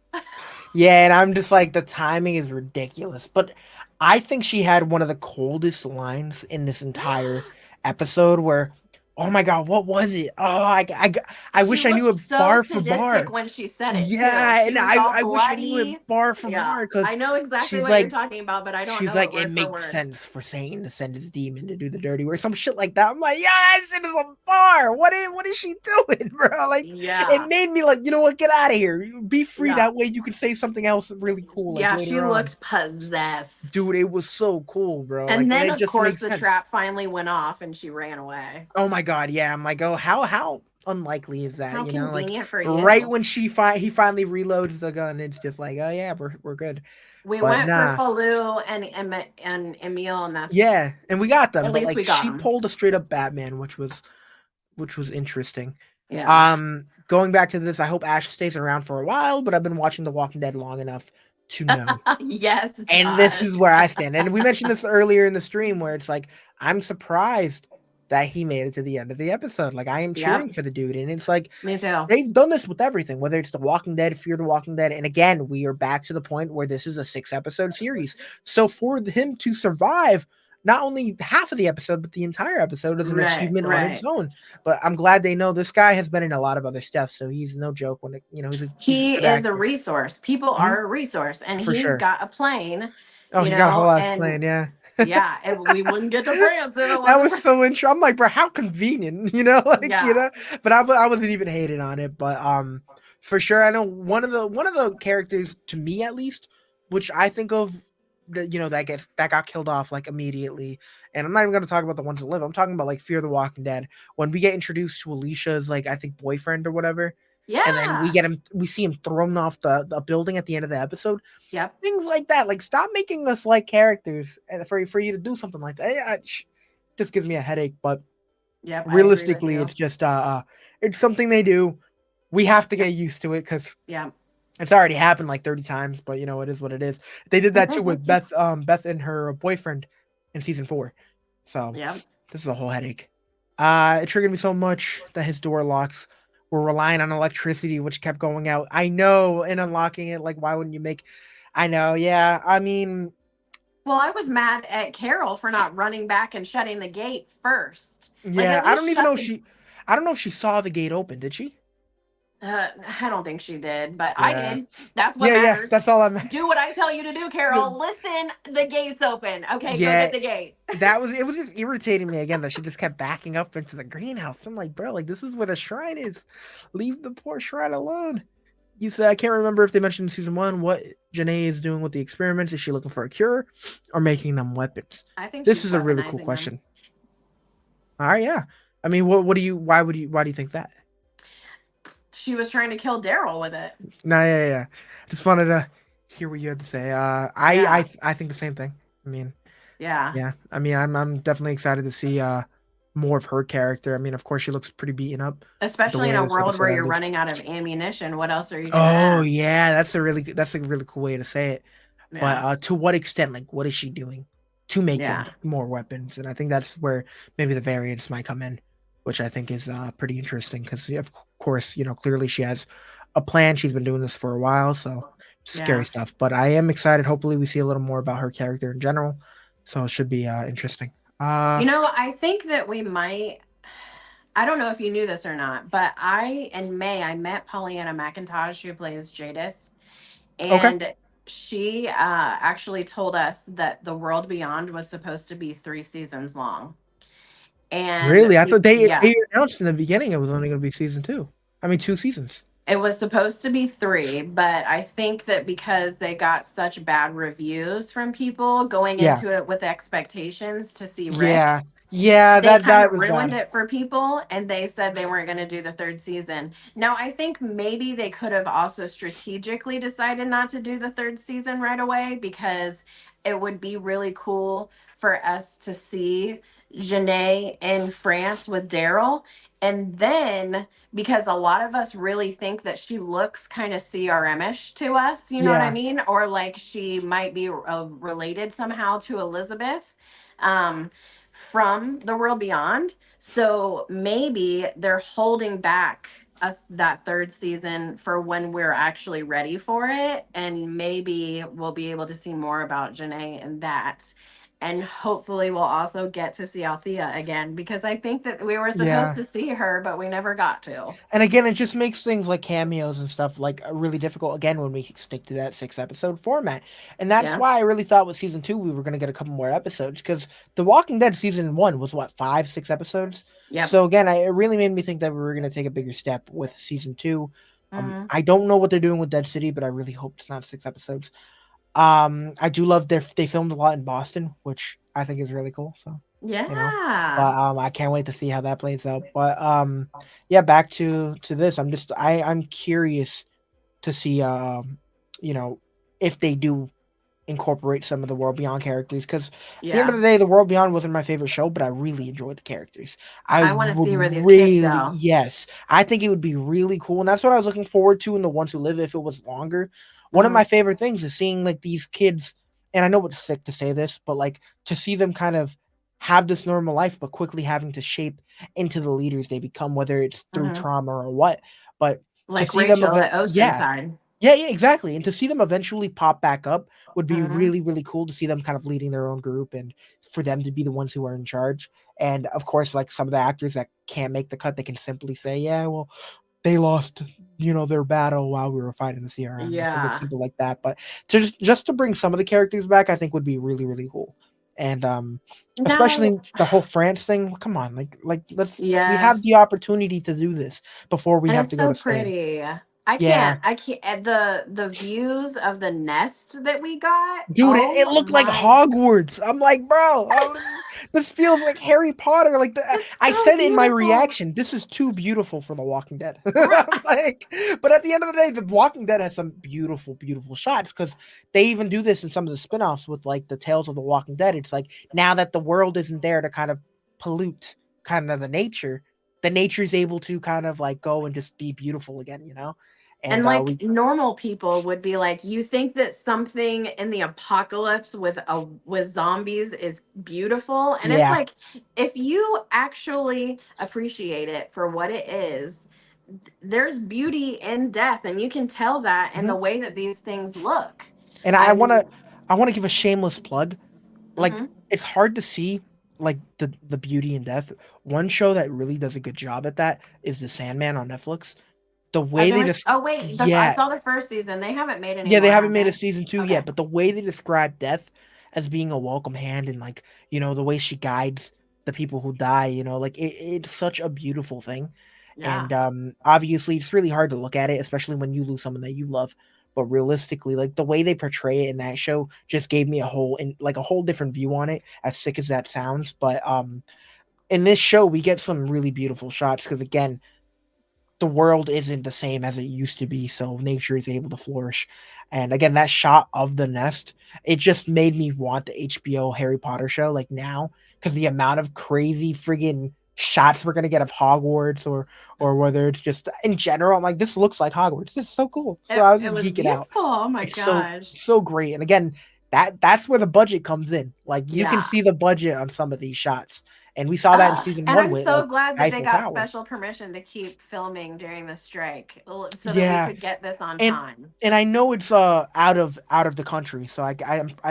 Yeah, and I'm just like the timing is ridiculous. But I think she had one of the coldest lines in this entire episode where oh my god, what was it? I She wish I knew looked it so bar for sadistic bar. when she said it too. Yeah, She and was I all I wish I knew it bloody. bar for Yeah, bar because I know exactly she's what you're like talking about, but I don't she's know it like it word for makes word. sense for Satan to send his demon to do the dirty work, some shit like that. I'm like, yeah, that shit is a bar. What is she doing, bro? Like it Yeah, made me like, you know what? Get out of here. Be free. yeah, That way you can say something else really cool like yeah. She later on. looked possessed. Dude, it was so cool, bro. And Like, and then, it of just course, makes the sense. trap finally went off and she ran away. Oh my god, yeah. I'm like, oh, how unlikely is that? How Like convenient for right you. when he finally reloads the gun, it's just like, oh yeah, we're good. We But went for nah, Falou and Emil, and that's yeah, and we got them. at But least like, we got she them. pulled a straight up Batman, which was interesting. Yeah. Going back to this, I hope Ash stays around for a while. But I've been watching The Walking Dead long enough to know. Yes, And this Josh. is where I stand. And we mentioned this earlier in the stream where it's like, I'm surprised that he made it to the end of the episode. Like, I am cheering Yep. for the dude. And it's like, Me too. they've done this with everything, whether it's The Walking Dead, Fear the Walking Dead. And again, we are back to the point where this is a 6 episode series. So for him to survive, not only half of the episode, but the entire episode is an Right, achievement on its right. own. But I'm glad they know this guy has been in a lot of other stuff. So he's no joke he's a He good is a actor. resource. People Mhm, are a resource, and for he's sure. got a plane, Oh, he got a whole ass and plane. Yeah. yeah, we wouldn't get to France if it That wasn't was for so interesting. I'm like, bro, how convenient, yeah. But I wasn't even hating on it. But for sure, I know one of the characters to me at least, which I think of that that got killed off like immediately. And I'm not even gonna talk about the ones that live. I'm talking about like Fear the Walking Dead when we get introduced to Alicia's like I think boyfriend or whatever. and then Yeah. we see him thrown off the building at the end of the episode. Yep. Things like that. Like, stop making us like characters for you to do something like that. Just gives me a headache. But Yep. I agree with realistically, you. it's just it's something they do. We have to get used to it because Yep. it's already happened like 30 times. But it is what it is. They did that too with Beth and her boyfriend in season 4. So Yep. this is a whole headache. It triggered me so much that his door locks were relying on electricity, which kept going out. I know, and unlocking it. Like, why wouldn't you make? I know. Yeah. I mean, Well, I was mad at Carol for not running back and shutting the gate first. Like, yeah. at I least don't even know shut if the. she. I don't know if she saw the gate open. Did she? I don't think she did, but I Yeah. did. That's what Yeah. Yeah. matters. That's all that matters. Do what I tell you to do, Carol. Listen, the gate's open. Okay, go Yeah. get the gate. It was just irritating me again that she just kept backing up into the greenhouse. I'm like, bro, like, this is where the shrine is. Leave the poor shrine alone. You said, I can't remember if they mentioned in season 1 what Janae is doing with the experiments. Is she looking for a cure or making them weapons? I think This she's is a really cool weaponizing them. question. All right, yeah. I mean, what do you? Why do you think that? She was trying to kill Daryl with it. No, yeah, yeah. Just wanted to hear what you had to say. Yeah. I think the same thing. I mean, Yeah. yeah. I mean, I'm definitely excited to see more of her character. I mean, of course, she looks pretty beaten up with the Especially in way a this world episode where you're ended. running out of ammunition. What else are you gonna Oh have? yeah, that's a really cool way to say it. But Yeah. to what extent? Like, what is she doing to make them Yeah. more weapons? And I think that's where maybe the variants might come in, which I think is pretty interesting because, of course, clearly she has a plan. She's been doing this for a while, so scary Yeah. stuff. But I am excited. Hopefully, we see a little more about her character in general, so it should be interesting. You know, I think that we might. I don't know if you knew this or not, but in May, I met Pollyanna McIntosh, who plays Jadis, Okay, and she actually told us that The World Beyond was supposed to be 3 seasons long. And really? I thought yeah, they announced in the beginning it was only going to be season 2. I mean, 2 seasons. it was supposed to be 3, but I think that because they got such bad reviews from people going Yeah, into it with expectations to see Rick, yeah, yeah. they kind That of was ruined bad. it for people, and they said they weren't going to do the third season. Now, I think maybe they could have also strategically decided not to do the third season right away, because it would be really cool for us to see Janae in France with Daryl. And then, because a lot of us really think that she looks kind of CRM-ish to us, you know what I Yeah, mean? Or like she might be related somehow to Elizabeth. Um, from the world beyond. So maybe they're holding back that third season for when we're actually ready for it. And maybe we'll be able to see more about Janae and that. And hopefully we'll also get to see Althea again, because I think that we were supposed yeah. to see her, but we never got to. And again, it just makes things like cameos and stuff like really difficult again when we stick to that 6 episode format. And that's Yeah. why I really thought with season 2 we were going to get a couple more episodes because The Walking Dead season 1 was what, 5, 6 episodes. Yep. So again, it really made me think that we were going to take a bigger step with season 2. Mm-hmm. I don't know what they're doing with Dead City, but I really hope it's not 6 episodes. I do love they filmed a lot in Boston, which I think is really cool. So you know. Yeah. But I can't wait to see how that plays out. But yeah, back to this. I'm curious to see you know, if they do incorporate some of the World Beyond characters because at the end of Yeah. the day, the World Beyond wasn't my favorite show, but I really enjoyed the characters. I I want to would see where these kids really, go. yes, I think it would be really cool, and that's what I was looking forward to in The Ones Who Live if it was longer. One of Mm-hmm. my favorite things is seeing like these kids, and I know it's sick to say this, but like to see them kind of have this normal life, but quickly having to shape into the leaders they become, whether it's through Mm-hmm. trauma or what. But to Like see them Rachel event, at yeah, Oceanside. yeah, yeah, exactly. And to see them eventually pop back up would be Mm-hmm. really, really cool to see them kind of leading their own group and for them to be the ones who are in charge. And of course, like some of the actors that can't make the cut, they can simply say, yeah, well, they lost, their battle while we were fighting the CRM or something Yeah. simple like that. But just to bring some of the characters back, I think would be really, really cool. And No. especially the whole France thing. Come on, like we have the Yes. opportunity to do this before we And have it's to go so to Spain. pretty. Yeah. I can't the views of the nest that we got. Dude, it Oh looked like my, Hogwarts. I'm like, bro, this feels like Harry Potter. Like it's I so said in my beautiful. reaction, this is too beautiful for The Walking Dead. Right. I'm like, but at the end of the day, The Walking Dead has some beautiful, beautiful shots because they even do this in some of the spin-offs with like the Tales of the Walking Dead. It's like now that the world isn't there to kind of pollute kind of the nature is able to kind of like go and just be beautiful again, you know? And And like we normal people would be like, you think that something in the apocalypse with zombies is beautiful, and it's yeah. like, if you actually appreciate it for what it is, there's beauty in death, and you can tell that in the Mhm. way that these things look. And I I want to give a shameless plug. Like mhm. it's hard to see like the beauty in death. One show that really does a good job at that is The Sandman on Netflix. The I've way they never. just Oh wait, I yeah, saw the first season. They haven't made any yeah, they more, haven't have made a they? season 2 Okay. yet, but the way they describe death as being a welcome hand and like, you know, the way she guides the people who die, you know, like it's such a beautiful thing. Yeah. And obviously it's really hard to look at it, especially when you lose someone that you love. But realistically, like the way they portray it in that show just gave me a whole different view on it, as sick as that sounds. But in this show we get some really beautiful shots because again, the world isn't the same as it used to be, so nature is able to flourish. And again, that shot of the nest, it just made me want the HBO Harry Potter show like now, because the amount of crazy friggin' shots we're gonna get of Hogwarts or whether it's just in general, I'm like, this looks like Hogwarts. This is so cool. So I was It just was geeking out. beautiful. Oh my It's so gosh. so great. And again, that's where the budget comes in. Like you can Yeah. see the budget on some of these shots. And we saw that in season And one I'm with so like glad that they Eiffel got Tower. special permission to keep filming during the strike so that we Yeah, could get this on and time. I know it's out of the country, so I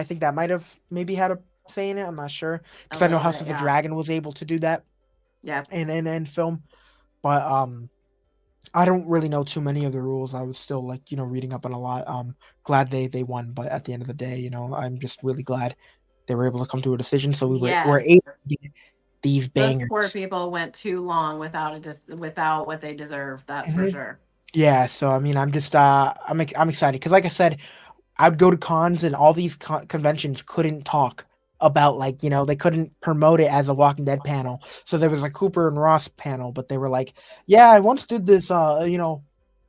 think that might have maybe had a say in it. I'm not sure A because I know little House bit, of the yeah. Dragon was able to do that Yep. and film, but I don't really know too many of the rules. I was still like reading up on a lot. Glad they won, but at the end of the day, I'm just really glad they were able to come to a decision, so we're able Yes. to get these Those poor bangers. people went too long without what they deserved, that's for Mhm. sure. Yeah, so I mean, I'm just I'm excited because like I said, I'd go to cons and all these conventions couldn't talk about like they couldn't promote it as a Walking Dead panel. So there was a Cooper and Ross panel, but they were like, "Yeah, I once did this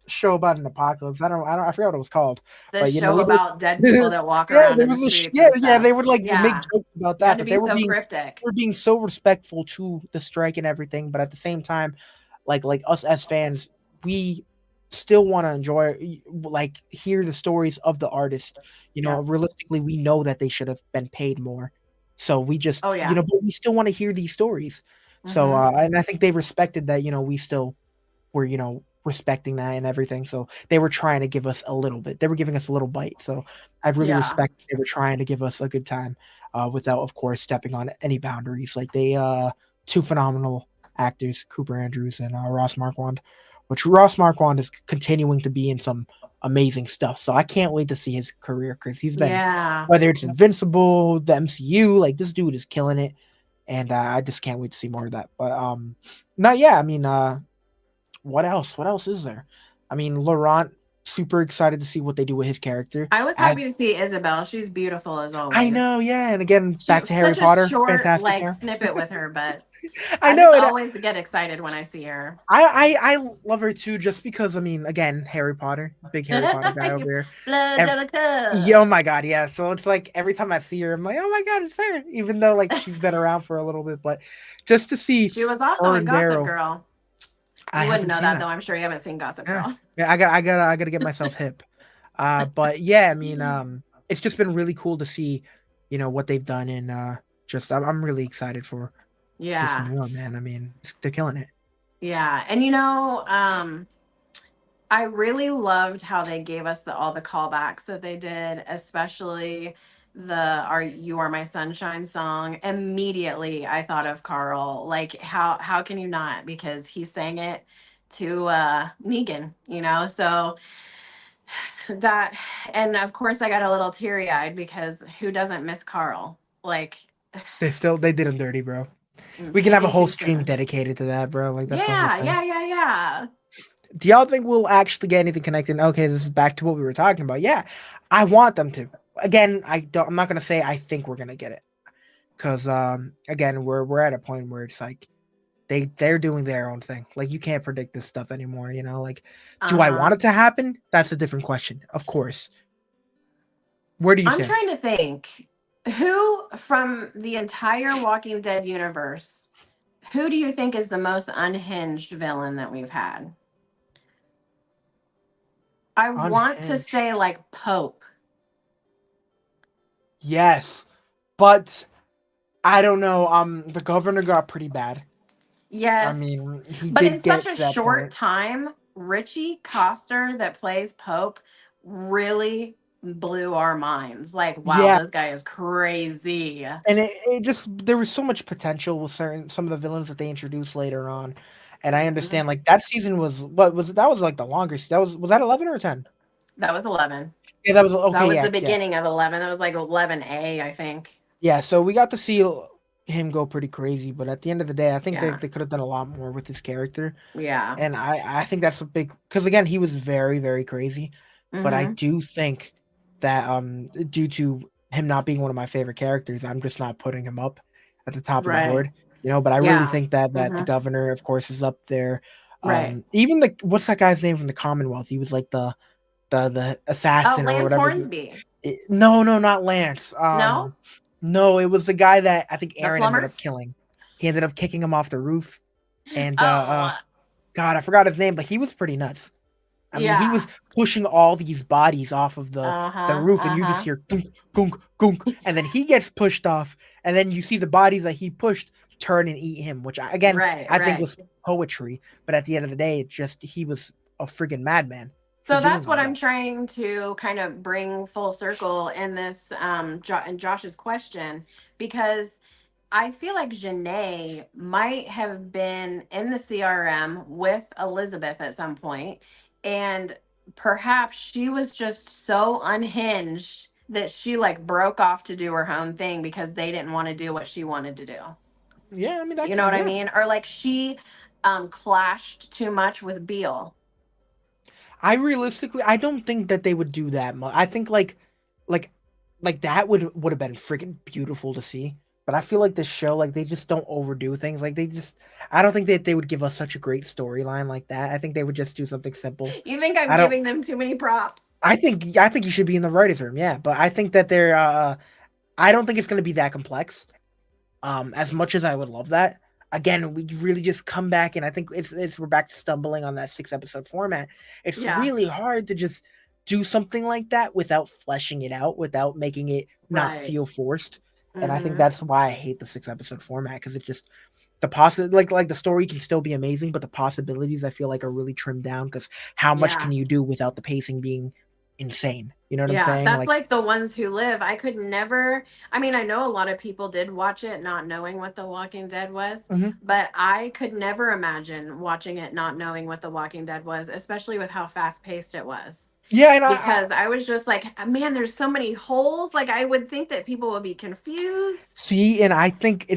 show about an apocalypse. I forgot what it was called, This but show we did." about dead people that walk Yeah, around there in the was streets yeah and yeah stuff. they would like make Yeah. jokes about You had that, to but be so cryptic. they were being so respectful to the strike and everything, but at the same time, like us as fans, we still want to enjoy like hear the stories of the artist. Yeah. Realistically, we know that they should have been paid more. So we just, Oh yeah. but we still want to hear these stories. So Hmm. and I think they respected that, we still were, respecting that and everything. So they were trying to give us a little bit. They were giving us a little bite. So I really Yeah. respect they were trying to give us a good time, without, of course, stepping on any boundaries. Like they, two phenomenal actors, Cooper Andrews and Ross Marquand, which Ross Marquand is continuing to be in some amazing stuff. So I can't wait to see his career because he's been, Yeah. whether it's Invincible, the MCU, like this dude is killing it. And I just can't wait to see more of that. But not yeah. I mean, what else? What else is there? I mean, Laurent, super excited to see what they do with his character. I was As happy to see Isabel. She's beautiful as I always. know, yeah. And again, She back was to Harry such a Potter, short fantastic like there. snippet with her, but I I just know, and always get excited when I see her. I love her too, just because I mean, again, Harry Potter, big Harry Potter guy over here. Ev- yeah, oh Flagelica. my god, yeah. So it's like every time I see her, I'm like, oh my god, it's her. Even though like she's been around for a little bit, but just to see She was also her in and Gossip Daryl, Girl. I You wouldn't haven't know seen that though. that. I'm sure you haven't seen Gossip Yeah, Girl. yeah. I gotta get myself hip. But yeah, I mean, it's just been really cool to see, what they've done, and just I'm really excited for just Yeah. more, man. I mean, they're killing it. Yeah. And I really loved how they gave us all the callbacks that they did, especially the "Are You Are My Sunshine" song. Immediately, I thought of Carl. Like, how can you not? Because he sang it to Negan, So that, and of course, I got a little teary eyed because who doesn't miss Carl? Like, They did him dirty, bro. We can have a maybe whole too stream soon. dedicated to that, bro. Like that's the whole Yeah, thing. yeah, yeah, yeah. Do y'all think we'll actually get anything connected? Okay, this is back to what we were talking about. Yeah, I want them to. Again, I don't. I'm not gonna say I think we're gonna get it because again, we're at a point where it's like they're doing their own thing. Like you can't predict this stuff anymore. You know, like do I Uh-huh. want it to happen? That's a different question. Of course. Where do you I'm stand? trying to think, who from the entire Walking Dead universe, who do you think is the most unhinged villain that we've had? I want to Unhinged. say like Pope. Yes, but I don't know. The governor got pretty bad. I Yes. mean, he But in did such get a to that short point. time, Richie Coster that plays Pope really blew our minds. Like, wow, Yeah, this guy is crazy. and it just there was so much potential with some of the villains that they introduced later on, and I Mhm. understand like that season was what was that was like the longest. That was that 11 or 10? That was 11. Yeah, that was That okay. was Yeah, the yeah. beginning of 11. That was like 11A, I think. Yeah, so we got to see him go pretty crazy, but at the end of the day, I think Yeah. they could have done a lot more with his character. Yeah. And I think that's a big because again, he was very, very crazy. But I Mhm. do think that due to him not being one of my favorite characters, I'm just not putting him up at the top of the Right. board. You know, but I really Yeah. think that the Mhm. governor, of course, is up there. Right. Even the what's that guy's name from the Commonwealth? He was like the Oh, assassin or Lance whatever. Hornsby. No, no, not Lance. No? No, it was the guy that I think The Aaron ended plumber? up killing. He ended up kicking him off the roof, and Oh, God, I forgot his name, but he was pretty nuts. I mean, he was yeah. pushing all these bodies off of the Uh-huh. roof, and you just Uh-huh. hear gunk, gunk, gunk, and then he gets pushed off, and then you see the bodies that he pushed turn and eat him, which again Right, I think right. was poetry. But at the end of the day, it just he was a friggin' madman for So that's doing what all I'm that. trying to kind of bring full circle in this in Josh's question, because I feel like Janae might have been in the CRM with Elizabeth at some point, and perhaps she was just so unhinged that she like broke off to do her own thing because they didn't want to do what she wanted to do. Yeah, I mean that You know could what I yeah. mean? Or like she clashed too much with Beale. I realistically, I don't think that they would do that much. I think like, like that would have been freaking beautiful to see. But I feel like this show, like they just don't overdo things. Like they just, I don't think that they would give us such a great storyline like that. I think they would just do something simple. You think I'm I don't. giving them too many props? I think you should be in the writers' room. Yeah, but I think that they're. I don't think it's going to be that complex. As much as I would love that, again, we really just come back, and I think it's we're back to stumbling on that 6 episode format. It's Yeah, really hard to just do something like that without fleshing it out, without making it not right. feel forced. And I think Mm-hmm. that's why I hate the 6 episode format because it just like the story can still be amazing, but the possibilities I feel like are really trimmed down because how much Yeah. can you do without the pacing being insane? You know what I'm Yeah, saying? that's Like, like The Ones Who Live. I could never, I mean, I know a lot of people did watch it not knowing what The Walking Dead was, mhm. but I could never imagine watching it not knowing what The Walking Dead was, especially with how fast paced it was. Yeah, and Because I was just like, man, there's so many holes. Like, I would think that people would be confused. See, and I think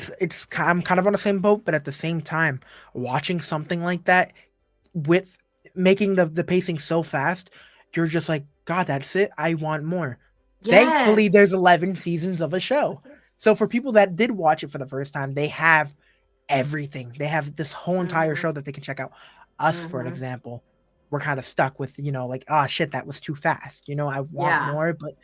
I'm kind of on the same boat, but at the same time, watching something like that with making the pacing so fast, you're just like, God, that's it. I want more. Thankfully, there's Yes. 11 seasons of a show. So for people that did watch it for the first time, they have everything. They have this whole entire Mm-hmm. show that they can check out. Us, for an Mm-hmm. example, we're kind of stuck with, like, oh shit, that was too fast. I want Yeah. more, but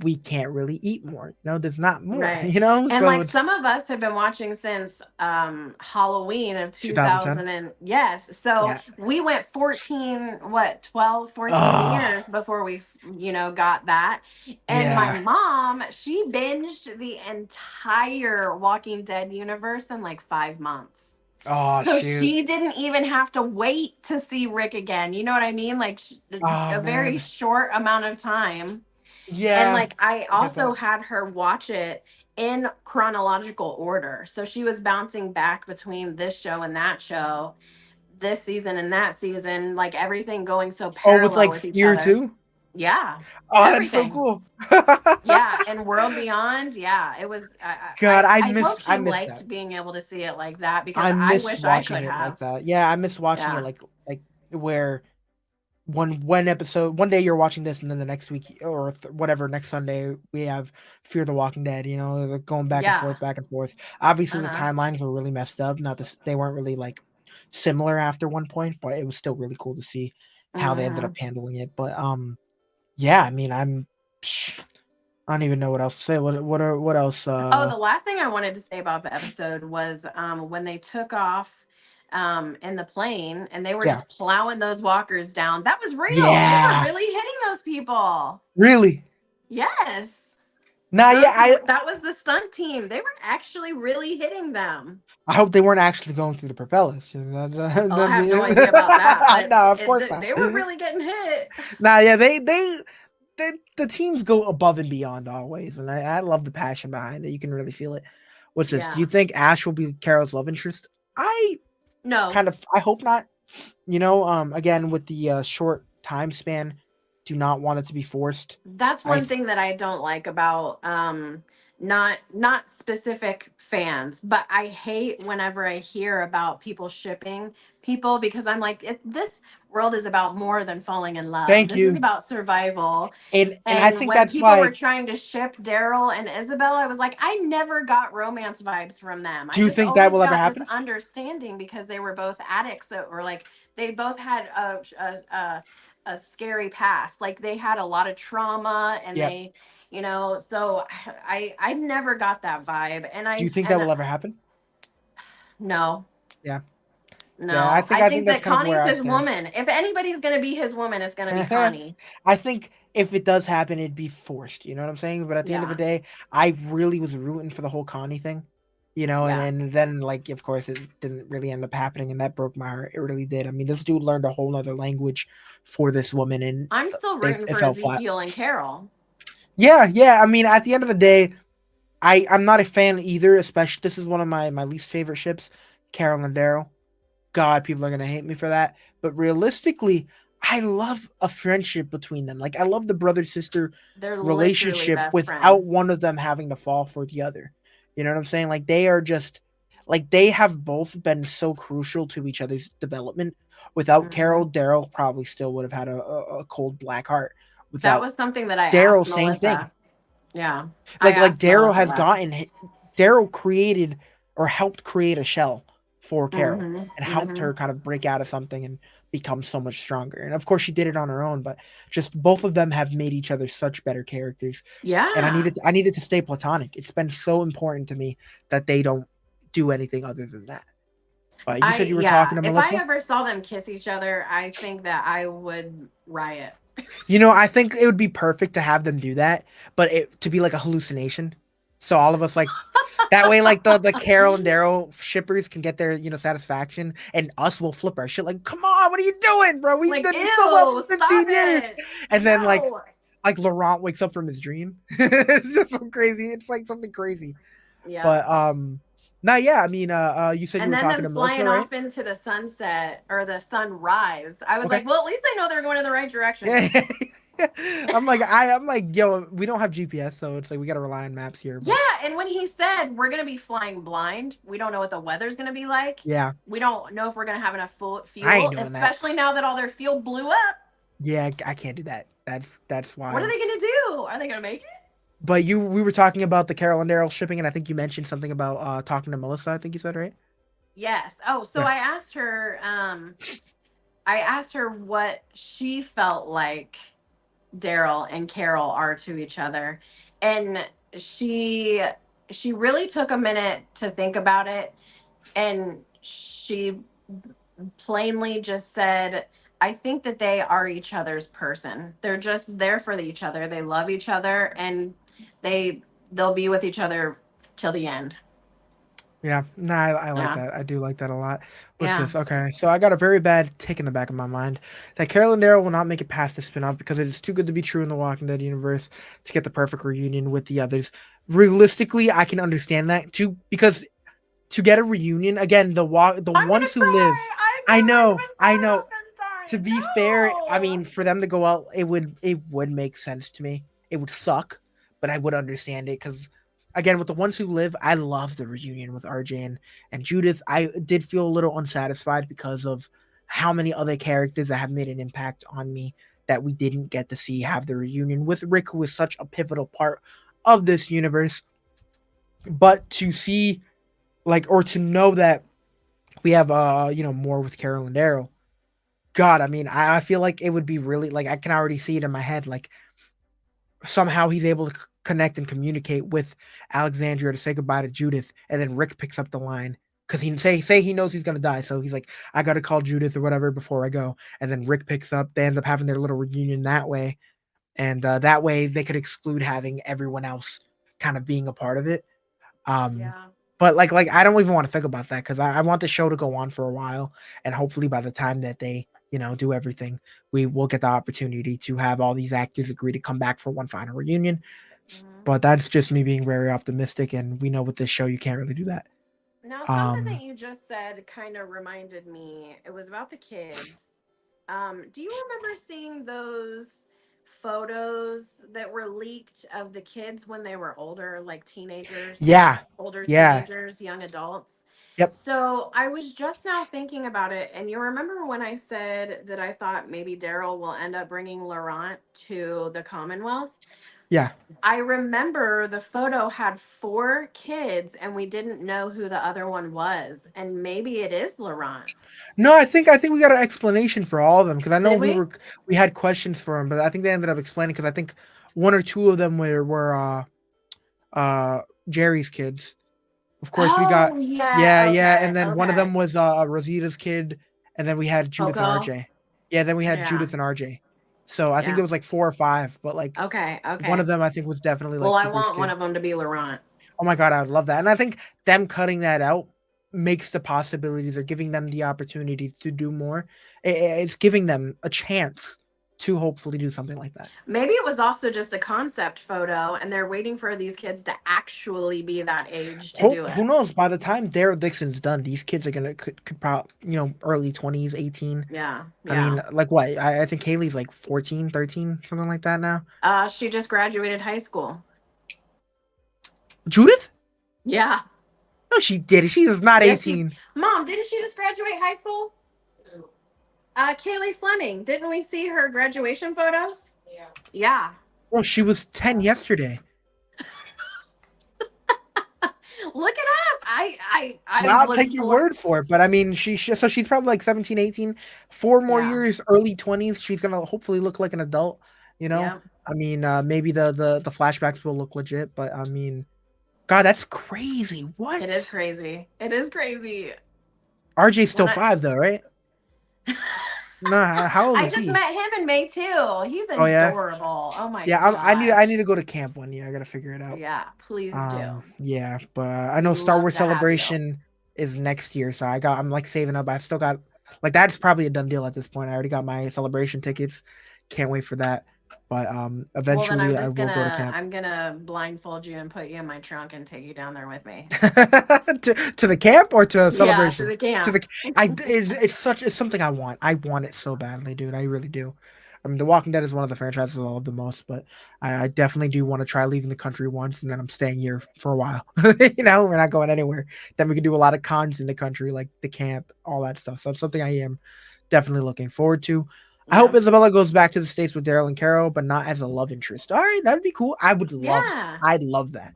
we can't really eat more. There's not more, Right. And So like it's some of us have been watching since Halloween of 2010. 2000 and yes. So Yeah. we went 14 what 12, 14 years Oh, before we got that. And my yeah. mom, she binged the entire Walking Dead universe in like 5 months. Oh, So shoot. she didn't even have to wait to see Rick again. You know what I mean? Like Oh, a very man. short amount of time. And Yeah. like I I get also that. had her watch it in chronological order. So she was bouncing back between this show and that show, this season and that season, like everything going so Oh, with, parallel like, with each Fear other. too? Yeah. Oh, that's so Everything. cool. Yeah, and World Beyond, yeah, it was. God, I hope I she miss that. liked being able to see it like that because I I miss wish I watching could it like have. that. Yeah, I miss watching it Yeah. like where one day you're watching this, and then the next week or whatever next Sunday we have Fear the Walking Dead. You know, they're going back and Yeah. forth, back and forth. Obviously, the Uh-huh. timelines were really messed up. Not this, they weren't really like similar after one point, but it was still really cool to see how they ended up Hmm. handling it. But yeah, I mean, psh, I don't even know what else to say. What else? Oh, the last thing I wanted to say about the episode was when they took off in the plane and they were Yeah, just plowing those walkers down. That was real. They were yeah, really hitting those people. really. Yes. Nah, yeah, That was the stunt team. They were actually really hitting them. I hope they weren't actually going through the propellers. Oh, I have no idea about that, but No, of course not. they were really getting hit. Nah, yeah, the teams go above and beyond always, and I love the passion behind it. You can really feel it. What's this? Do you Yeah. think Ash will be Carol's love interest? I No, I hope not. Again with the short time span, do not want it to be forced. that's I one thing that I don't like about not specific fans, but I hate whenever I hear about people shipping people because I'm like this world is about more than falling in love. thank This is you, about survival. and I And think when that's people were why. trying to ship Daryl and Isabel, I was like, I never got romance vibes from them. I Do you just think that always will ever got this happen? understanding because they were both addicts that were like they both had a scary past. Like they had a lot of trauma and Yeah. they, so I never got that vibe. Do you think that will ever happen? No, Yeah. Yeah, no. I I think think that's that kind of where Connie's I his stand. woman. If anybody's gonna be his woman, it's gonna be Connie. I think if it does happen, it'd be forced. You know what I'm saying? But at the end of the Yeah. day, I really was rooting for the whole Connie thing. And, Yeah. then like of course it didn't really end up happening, and that broke my heart. It really did. I mean, this dude learned a whole nother language for this woman, and I'm still rooting it for fell flat. Ezekiel and Carol. Yeah, yeah. I mean, at the end of the day, I'm not a fan either. Especially this is one of my least favorite ships, Carol and Daryl. God, people are gonna hate me for that. But realistically, I love a friendship between them. Like I love the brother sister They're literally relationship best without friends. one of them having to fall for the other. You know what I'm saying? Like they are just like they have both been so crucial to each other's development. Without Hmm. Carol, Daryl probably still would have had a cold black heart. That Without was something that I Daryl, asked same thing. Melissa. Yeah. I Like asked Daryl Melissa has that. gotten Daryl created or helped create a shell for Carol Hmm. and helped Hmm. her kind of break out of something and become so much stronger. And of course she did it on her own, but just both of them have made each other such better characters. And Yeah. I needed to stay platonic. It's been so important to me that they don't do anything other than that. But you said you were talking Yeah. to If I Melissa? ever saw them kiss each other, I think that I would riot. I think it would be perfect to have them do that, but to be like a hallucination. So all of us like that way, like the Carol and Daryl shippers can get their satisfaction, and us will flip our shit. Like, come on, what are you doing, bro? We've Like, done so well for ew, stop 15 years, it. and then No. Laurent wakes up from his dream. It's just so crazy. It's like something crazy. Yeah. But nah, yeah. I mean, you said you And were then talking them to Melissa, flying right? off into the sunset or the sunrise. I was Okay. like, well, at least I know they're going in the right direction. Yeah. I'm like, yo, we don't have GPS, so it's like we gotta rely on maps here. Yeah. But And when he said we're going to be flying blind, we don't know what the weather's going to be like. yeah, We don't know if we're going to have enough I ain't fuel, doing that. especially now that all their fuel blew up. Yeah, I can't do that. That's What are wild. they going to do? Are they going to make it? But we were talking about the Carol and Daryl shipping, and I think you mentioned something about talking to Melissa. I think you said, right? Yes. Oh, so Yeah. I asked her what she felt like Daryl and Carol are to each other. And she she really took a minute to think about it, and she plainly just said, I think that they are each other's person. They're just there for each other. They love each other and they'll be with each other till the end. Yeah, nah, I like Yeah. that. I do like that a lot. What's Yeah. this? Okay, so I got a very bad tick in the back of my mind that Carol and Daryl will not make it past the spinoff because it is too good to be true in the Walking Dead universe to get the perfect reunion with the others. Realistically, I can understand that too because to get a reunion again, the I'm gonna ones who live, cry. I never even I thought know. about them To dying. be fair, I No. mean, for them to go out, it would make sense to me. It would suck, but I would understand it because, again, with the ones who live, I love the reunion with RJ and Judith. I did feel a little unsatisfied because of how many other characters that have made an impact on me that we didn't get to see have the reunion with Rick, who is such a pivotal part of this universe. But to see, like, or to know that we have, more with Carol and Daryl. God, I mean, I feel like it would be really, like, I can already see it in my head. Like, somehow he's able to connect and communicate with Alexandria to say goodbye to Judith, and then Rick picks up the line because he say he knows he's gonna die, so he's like, I gotta call Judith or whatever before I go, and then Rick picks up. They end up having their little reunion that way, and that way they could exclude having everyone else kind of being a part of it. Um, Yeah. but like I don't even want to think about that because I want the show to go on for a while, and hopefully by the time that they do everything, we will get the opportunity to have all these actors agree to come back for one final reunion. Mhm. But that's just me being very optimistic, and we know with this show you can't really do that. Now, something that Um, you just said kind of reminded me. It was about the kids. Do you remember seeing those photos that were leaked of the kids when they were older, like teenagers, yeah, older yeah, teenagers, young adults? yep, So I was just now thinking about it, and you remember when I said that I thought maybe Daryl will end up bringing Laurent to the Commonwealth? yeah. I remember the photo had four kids, and we didn't know who the other one was, and maybe it is Laurent. No, I think we got an explanation for all of them because I know Did we? we had questions for them, but I think they ended up explaining because I think one or two of them were uh Jerry's kids. Of course, we got Oh yeah, yeah. yeah, Okay. and then one of them Okay. was Rosita's kid, and then we had Judith and Coco. RJ. Yeah, then we had Yeah. Judith and RJ. So I think Yeah. there was like 4 or 5, but like Okay. one Okay. of them I think was definitely Well, like I Cooper's want one kid. of them to be Laurent. Oh my god, I would love that. And I think them cutting that out makes the possibilities or giving them the opportunity to do more. It's giving them a chance to hopefully do something like that. Maybe it was also just a concept photo, and they're waiting for these kids to actually be that age to do Who it. knows? By the time Daryl Dixon's done, these kids are gonna could probably early 20s, 18. Yeah. I Yeah. mean, like what? I think Haley's like 14, 13, something like that now. She just graduated high school. Judith? Yeah. No, she did. She is not Yes, she. 18. Mom, didn't she just graduate high school? Kaylee Fleming. Didn't we see her graduation photos? Yeah. Well, she was 10 yesterday. Look it up. I I'll was take your word for it. But I mean, so she's probably like 17, 18. 4 more Yeah. years, early 20s. She's gonna hopefully look like an adult. You know, Yeah. I mean, maybe the flashbacks will look legit, but I mean, God, that's crazy. It is What? crazy. It is crazy. RJ's still When I 5 though, right? Nah, how old I is just he? met him in May too. He's Oh yeah, adorable. Oh my yeah. I need gosh. to go to camp one year. I gotta figure it out. Yeah, please do. Yeah, but I We'd know Star love Wars to have you. Celebration is next year, so I'm like saving up. I still got like that's probably a done deal at this point. I already got my celebration tickets. Can't wait for that. But Well, then eventually I will go to camp. I'm gonna blindfold you and put you in my trunk and take you down there with me. To the camp or to Yeah, to celebration? the To camp. the it's something I want. I want it so badly, dude. I really do. I mean, The Walking Dead is one of the franchises I love the most, but I definitely do want to try leaving the country once, and then I'm staying here for a while. We're not going anywhere. Then we can do a lot of cons in the country, like the camp, all that stuff. So it's something I am definitely looking forward to. I hope Yeah. Isabella goes back to the States with Daryl and Carol, but not as a love interest. All right, that'd be cool. Yeah, I'd love that.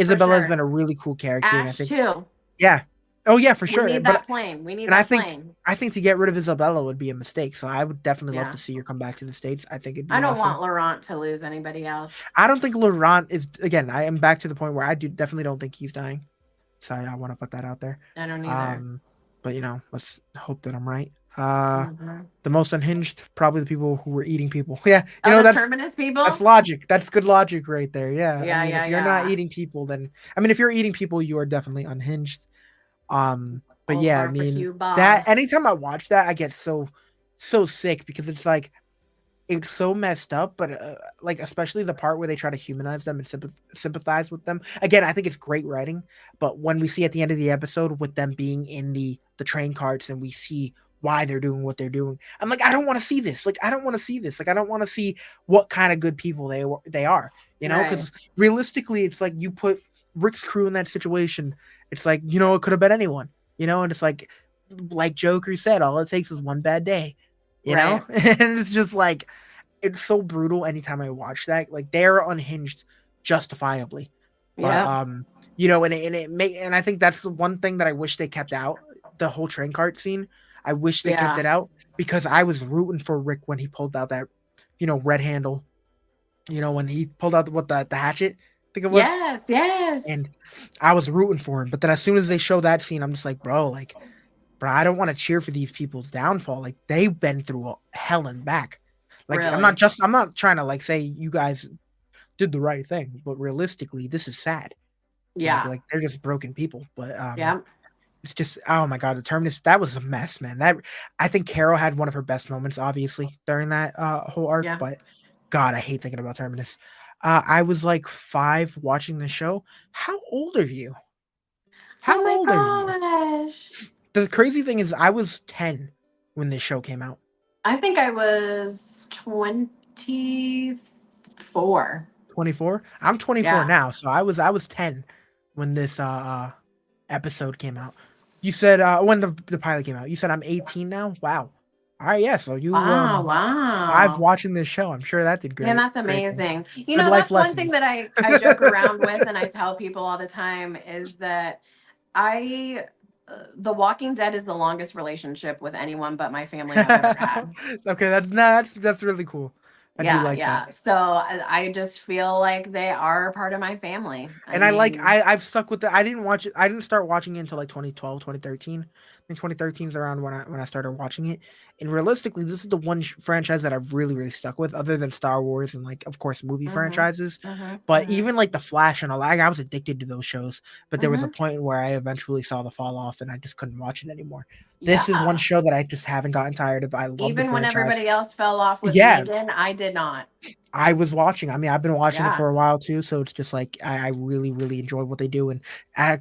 for Isabella has been sure. a really cool character, and I Ash think, too. yeah, oh yeah, for We sure. need But that plane. We need and that plane. I think to get rid of Isabella would be a mistake. So I would definitely love Yeah. to see her come back to the States. I think it'd I be don't awesome. want Laurent to lose anybody else. I don't think Laurent is again. I am back to the point where I do definitely don't think he's dying. So I want to put that out there. I don't either. Um, but let's hope that I'm right. Uh, Hmm. the most unhinged, probably the people who were eating people. Yeah, Oh, the that's Terminus people? logic. That's good logic right there. Yeah, I Yeah, mean, yeah, if you're not yeah. eating people, then I mean, if you're eating people, you are definitely unhinged. But Old yeah, I mean barbecue Bob. that anytime I watch that, I get so sick because it's so messed up, but like especially the part where they try to humanize them and sympathize with them. Again, I think it's great writing, but when we see at the end of the episode with them being in the train carts and we see why they're doing what they're doing, I'm like, I don't want to see this. Like, I don't want to see this. Like, I don't want to see what kind of good people they are. Right. Because realistically, it's like you put Rick's crew in that situation. It's like it could have been anyone. And it's like like Joker said, all it takes is one bad day, you know? Right. And it's just like it's so brutal anytime I watch that. Like they're unhinged justifiably. But Yep. and I think that's the one thing that I wish they kept out, the whole train cart scene. I wish they kept Yeah. it out because I was rooting for Rick when he pulled out that, red handle, when he pulled out the hatchet, I think it was. Yes. Yes. And I was rooting for him. But then as soon as they show that scene, I'm just like, bro, I don't want to cheer for these people's downfall. Like they've been through hell and back. Like Really. I'm not trying to like say you guys did the right thing, but realistically, this is sad. Yeah. Like they're just broken people. But Yep. it's just, oh my god, the Terminus, that was a mess, man. That I think Carol had one of her best moments, obviously, during that whole arc. Yeah. But God, I hate thinking about Terminus. I was like 5 watching the show. How old are you? Oh How my old are you? gosh. The crazy thing is, I was 10 when this show came out. I think I was 24. 24. I'm 24 Yeah. now, so I was 10 when this episode came out. You said when the pilot came out. You said I'm 18 now. Wow. All right, yeah. So you Wow. 5 Wow. watching this show. I'm sure that did Man, great that's things. amazing. Good life That's one thing that lessons. I joke around with and I tell people all the time is that I The Walking Dead is the longest relationship with anyone but my family I've ever had. Okay, that's really cool. I do Yeah, like that. yeah. So I just feel like they are part of my family. I And I like mean, I've stuck with it. I didn't watch it. I didn't start watching it until like 2012, 2013. I think 2013 is around when I started watching it. And realistically, this is the one franchise that I've really stuck with, other than Star Wars and like of course movie mhm, franchises. mhm, But mhm, even like the Flash and all that, I was addicted to those shows. But there was a mhm. point where I eventually saw the fall off, and I just couldn't watch it anymore. This is one Yeah. show that I just haven't gotten tired of. I love the Even when franchise. everybody else fell off with Yeah, Negan, I did not. I was watching. I mean, I've been watching it Yeah. for a while too, so it's just like I really enjoy what they do. And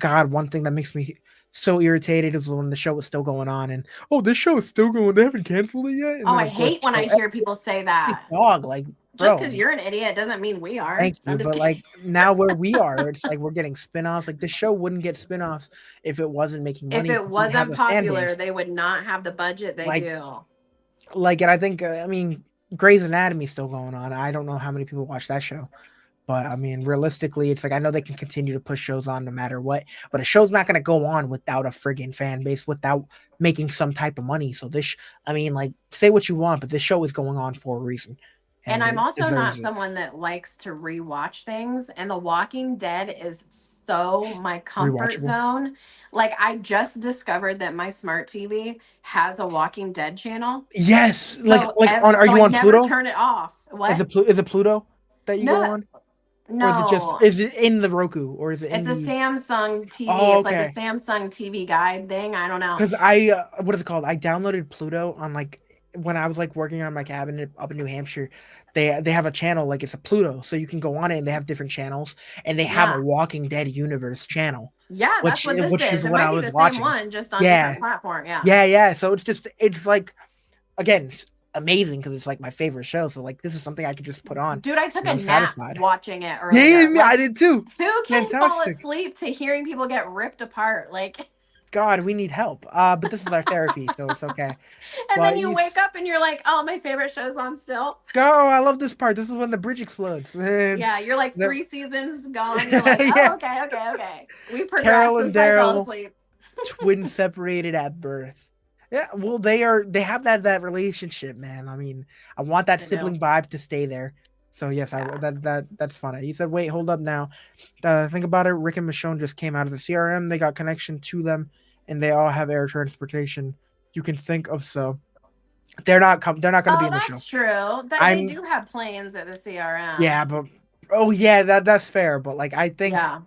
God, one thing that makes me so irritated is when the show was still going on, and oh, this show is still going. They haven't canceled it yet. And Oh, then I of course, hate when I hear people say that. dog, like Just bro, because you're an idiot doesn't mean we are. thank you, I'm just but kidding. like now where we are, it's like we're getting spin-offs. Like this show wouldn't get spin-offs if it wasn't making If money, if it it didn't have wasn't a fan popular, base. they would not have the budget they Like do. and I think I mean Grey's Anatomy's still going on. I don't know how many people watch that show. But I mean, realistically, it's like I know they can continue to push shows on no matter what, but a show's not going to go on without a friggin' fan base, without making some type of money. So I mean, like, say what you want, but this show is going on for a reason, And and I'm it also not deserves it. someone that likes to rewatch things. And The Walking Dead is so my comfort Rewatchable. zone. Like, I just discovered that my smart TV has a Walking Dead channel. Yes, are So you I on never Pluto? turn it off. What? Is it Pluto that you go No, on, or no. is it in the Roku, or is it It's in a the? Samsung TV. Oh, It's like a okay. Samsung TV guide thing. I don't know. Because what is it called? I downloaded Pluto on like when I was like working on my cabin up in New Hampshire. They have a channel like it's a Pluto, so you can go on it and they have different channels, and they have a Yeah. Walking Dead universe channel, Yeah, that's what this which is. is It what might I be was the same watching. one, just on Yeah, different platform. Yeah. yeah. So it's like again it's amazing because it's like my favorite show. So like this is something I could just put on Dude, I took and a I'm nap satisfied. watching it Yeah, earlier. I Like, did too. who can fall Fantastic. asleep to hearing people get ripped apart? Like, God, we need help. But this is our therapy, so it's okay. and then But you you wake up and you're like, oh, my favorite show's on still. go. I love this part. This is when the bridge explodes. It's Yeah, you're like the 3 seasons gone. You're like, oh, yeah. okay, okay, okay. We progressed Carol and since I fell Daryl, asleep. twins separated at birth. Yeah, well, they have that relationship, man. I mean, I want that I do. sibling vibe to stay there. So yes, Yeah. that's funny. He said, "Wait, hold up now. Think about it. Rick and Michonne just came out of the CRM. They got connection to them, and they all have air transportation. You can think of so they're not going to be Oh, in the show. that's true. That they I'm do have planes at the CRM. yeah, but oh yeah, that's fair. But like I think Yeah.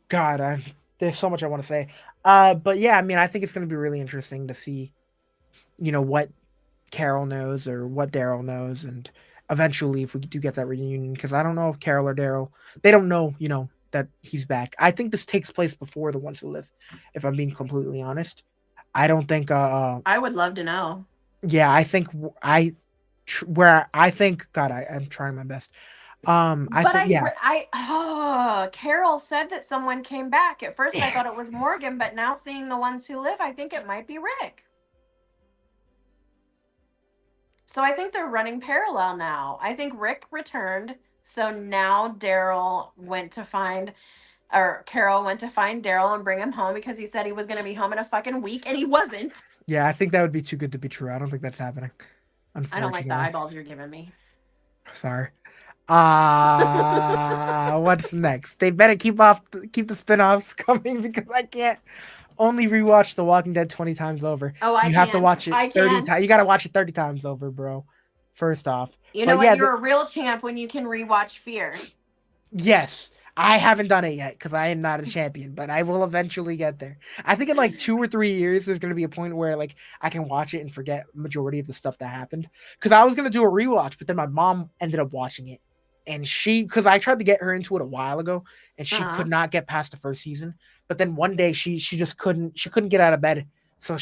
God, there's so much I want to say. But yeah, I mean, I think it's going to be really interesting to see, what Carol knows or what Daryl knows, and eventually if we do get that reunion, because I don't know if Carol or Daryl, they don't know, that he's back. I think this takes place before the ones who live. If I'm being completely honest, I don't think. I would love to know. Yeah, I think where I think God, I'm trying my best. I But think yeah. Carol said that someone came back. At first, I thought it was Morgan, but now seeing the ones who live, I think it might be Rick. So I think they're running parallel now. I think Rick returned. So now Daryl went to find, or Carol went to find Daryl and bring him home because he said he was going to be home in a fucking week and he wasn't. Yeah, I think that would be too good to be true. I don't think that's happening. I don't like the Unfortunately. eyeballs you're giving me. Sorry. What's next? They better keep the spin-offs coming because I can't only rewatch The Walking Dead 20 times over. Oh, I You have to can. watch it I 30 can. times. You got to watch it 30 times over, bro. First off. You know But what? yeah, You're a real champ when you can rewatch Fear. yes. I haven't done it yet because I am not a champion, but I will eventually get there. I think in like 2 or 3 years, there's gonna be a point where like I can watch it and forget majority of the stuff that happened. Because I was gonna do a rewatch, but then my mom ended up watching it, and because I tried to get her into it a while ago, and she Uh-huh. could not get past the first season. But then one day she just couldn't get out of bed. So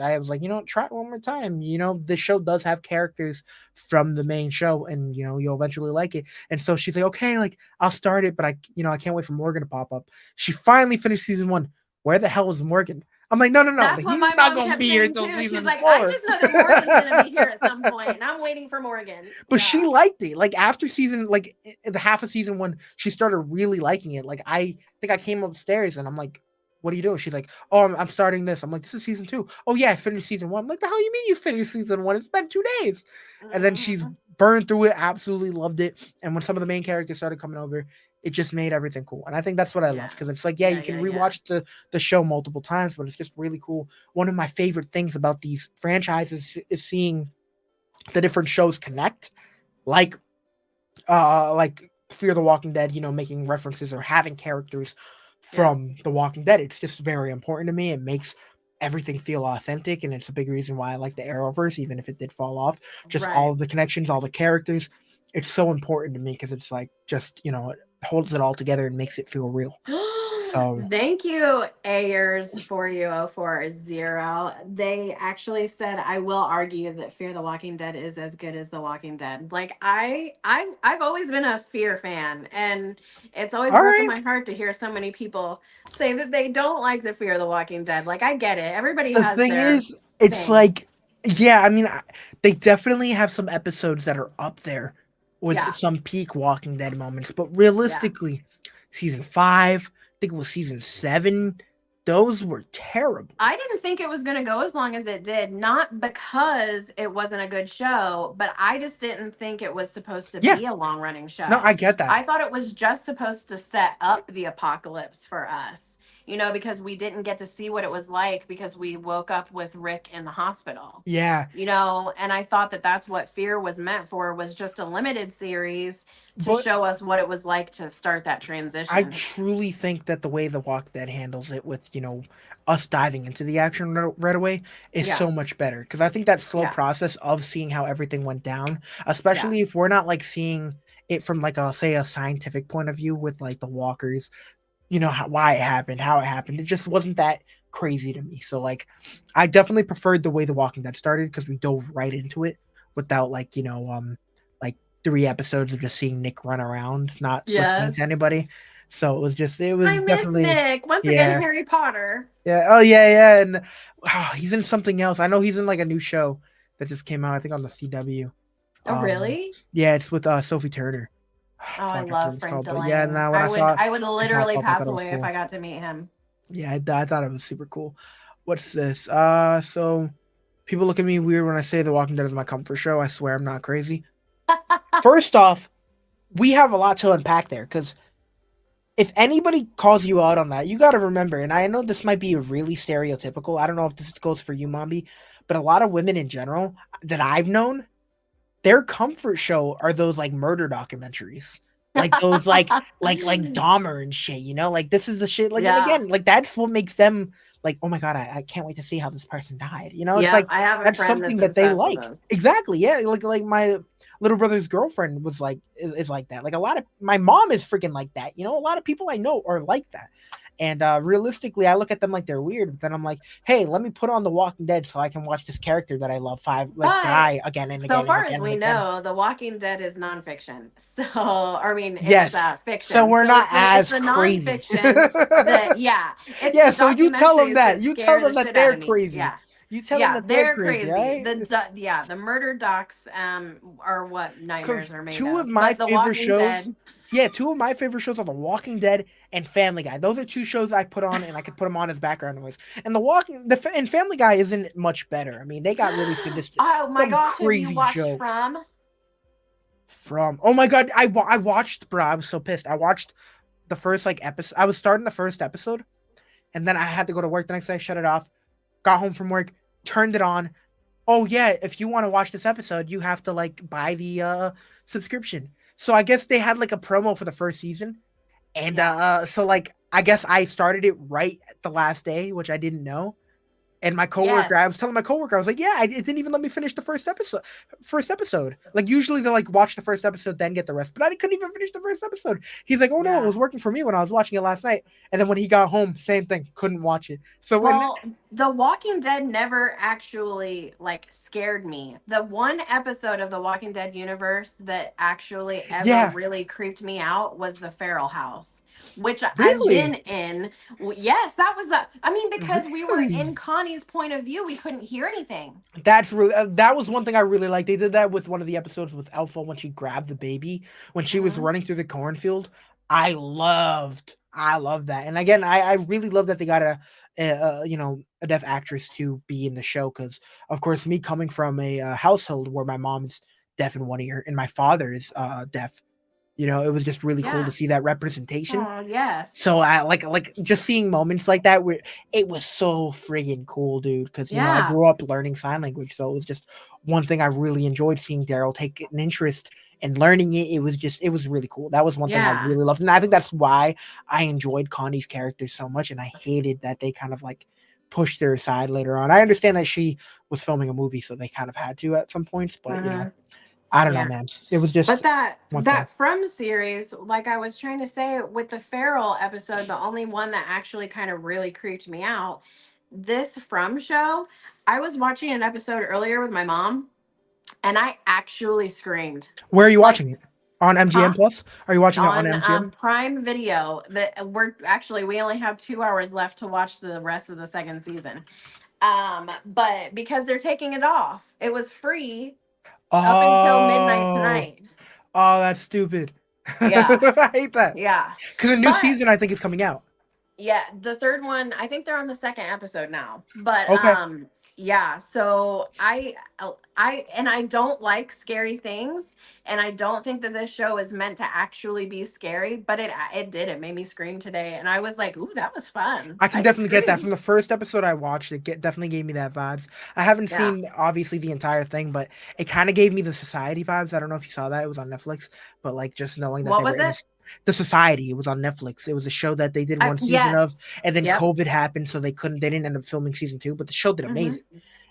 I was like, try it one more time. This show does have characters from the main show, and you'll eventually like it. And so she's like, okay, like I'll start it, but I can't wait for Morgan to pop up. She finally finished season one. Where the hell is Morgan? I'm like, no, no, no. That's what He's my not mom gonna kept be here saying until too. She's season like, I four. just know that Morgan's gonna be here at some point, and I'm waiting for Morgan. But Yeah. she liked it. Like after season, like the half of season one, she started really liking it. Like I think I came upstairs and I'm like, "What are you doing?" She's like, "Oh, I'm starting this." I'm like, "This is season two." Oh yeah, I finished season one. I'm like, "The hell you mean you finished season one? It's been 2 days." And then she's Mhm. burned through it, absolutely loved it. And when some of the main characters started coming over, it just made everything cool. And I think that's what I love Yeah. because it's like, yeah, Yeah. you can Yeah. Yeah. rewatch the show multiple times, but it's just really cool. One of my favorite things about these franchises is seeing the different shows connect, like Fear the Walking Dead, making references or having characters Yep. from The Walking Dead. It's just very important to me. It makes everything feel authentic, and it's a big reason why I like the Arrowverse, even if it did fall off. Just all Right. of the connections, all the characters. It's so important to me because it's like just it holds it all together and makes it feel real. So, Thank you, Ayers 40040. They actually said I will argue that Fear the Walking Dead is as good as The Walking Dead. Like I've always been a Fear fan, and it's always all broken right. my heart to hear so many people say that they don't like the Fear the Walking Dead. Like I get it. Everybody The has thing their is, it's thing. like, yeah, I mean, they definitely have some episodes that are up there with Yeah. some peak Walking Dead moments, but Yeah. realistically, season five, I think it was season seven, those were terrible. I didn't think it was going to go as long as it did, not because it wasn't a good show, but I just didn't think it was supposed to Yeah, be a long running no, I show. get that. I thought it was just supposed to set up the apocalypse for us, because we didn't get to see what it was like because we woke up with Rick in the hospital. Yeah, And I thought that that's what Fear was meant for, was just a limited series to but show us what it was like to start that I transition. truly think that the way The Walking Dead handles it with, us diving into the action right away is Yeah. so much better. Because I think that slow Yeah. process of seeing how everything went down, Yeah. especially if we're not like seeing it from like say a scientific point of view with like the walkers, why it happened, how it happened. It just wasn't that crazy to me. So like I definitely preferred the way The Walking Dead started because we dove right into it without like, like 3 episodes of just seeing Nick run around, not listening to Yes. anybody. So it I was miss definitely, Nick. Once again, yeah. Harry Potter. Yeah. Oh yeah, yeah. And he's in something else. I know he's in like a new show that just came out, I think on the CW. Oh, Um really? yeah, it's with Sophie Turner. Oh, I Fuck, I forget what love it's Frank called. But yeah, Delane. now when I I would saw I would it pop literally up, I pass thought it was away if cool. I got to meet him. Yeah, I thought it was super cool. What's this? So people look at me weird when I say The Walking Dead is my comfort show. I swear I'm not crazy. First off, we have a lot to unpack there because if anybody calls you out on that, you got to remember, and I know this might be really stereotypical. I don't know if this goes for you, Mombi, but a lot of women in general that I've known, their comfort show are those like murder documentaries. Like those like Dahmer and shit, like this is the shit. Like, and Yeah. again, like that's what makes them like, oh my god, I can't wait to see how this person died. It's Yep. like I have a that's friend that's something that they obsessed with like. those. Exactly. Yeah. Like my little brother's girlfriend was like is like that. Like a lot of my mom is freaking like that. A lot of people I know are like that. And realistically, I look at them like they're weird, but then I'm like, hey, let me put on The Walking Dead so I can watch this character that I love like But die again and so again and far as again and we again. know, The Walking Dead is nonfiction. So, I mean, it's Yes. So fiction. we're So not it's as the crazy. nonfiction that, yeah, it's yeah, the so you tell them documentaries that. that You tell scare the them that shit out they're of me. crazy. Yeah. You tell them Yeah, that they're they're crazy, crazy. right? The murder docs are what nightmares Because are made two of of. my But The favorite Walking shows, Dead, yeah, two of my favorite shows are The Walking Dead and Family Guy. Those are two shows I put on, and I could put them on as background noise. And and Family Guy isn't much better. I mean, they got really sadistic, oh my some gosh, have you crazy watched jokes. From? From oh my god, I watched, bro. I was so pissed. I watched the first like episode. I was starting the first episode, and then I had to go to work the next day. I shut it off. Got home from work, turned it on. Oh yeah, if you want to watch this episode, you have to like buy the subscription. So I guess they had like a promo for the first season, and Yeah. so like I guess I started it right at the last day, which I didn't know. And my coworker, I Yes. was telling my coworker, I was like, "Yeah, it didn't even let me finish the first episode. First episode, like usually they like watch the first episode, then get the rest, but I couldn't even finish the first episode." He's like, "Oh no, it Yeah. was working for me when I was watching it last night." And then when he got home, same thing, couldn't watch it. So when Well, The Walking Dead never actually like scared me. The one episode of the Walking Dead universe that actually ever yeah, really creeped me out was the Feral House, which I've been really, in. Yes, that was the. I mean, because we were in really. Connie's point of view, we couldn't hear anything. That's really that was one thing I really liked. They did that with one of the episodes with Alpha when she grabbed the baby when she was Hmm. running through the cornfield. I loved that. And again, I really love that they got a deaf actress to be in the show because of course me coming from a household where my mom's deaf in one ear and my father is deaf. It was just really cool to Yeah. see that representation. Oh yes. So I like just seeing moments like that where it was so friggin' cool, dude. Because I Yeah. grew up learning sign language, so it was just one thing I really enjoyed seeing Daryl take an interest in learning it. It was really cool. That was one thing I Yeah. really loved, and I think that's why I enjoyed Connie's character so much, and I hated that they kind of like pushed her aside later on. I understand that she was filming a movie, so they kind of had to at some points, but Hmm. I don't know, Yeah. man. It was But just that one thing. that From series, like I was trying to say with the Feral episode, the only one that actually kind of really creeped me out, this From show, I was watching an episode earlier with my mom and I actually screamed. Where are you Like, watching it? On MGM huh? Plus? Are you watching it on On MGM? Prime Video. That we only have 2 hours left to watch the rest of the second season. But because they're taking it off, it was free up until midnight Oh, tonight. oh, that's stupid. Yeah. I hate that Yeah. because a new But season I think is coming out. yeah, the third one, I think they're on the second episode now. But Okay, yeah, so I don't like scary things and I don't think that this show is meant to actually be scary, but it made me scream today and I was like, "Ooh, that was fun." I can I definitely get that from screamed. the first episode I watched. Definitely gave me that vibes. I haven't Yeah. seen obviously the entire thing, but it kind of gave me the Society vibes. I don't know if you saw that; it was on Netflix. But like just knowing that What they were was in it? this, the Society, it was on Netflix. It was a show that they did one season of, Yes. and then Yep. COVID happened, so they didn't end up filming season two. But the show did Mhm. amazing.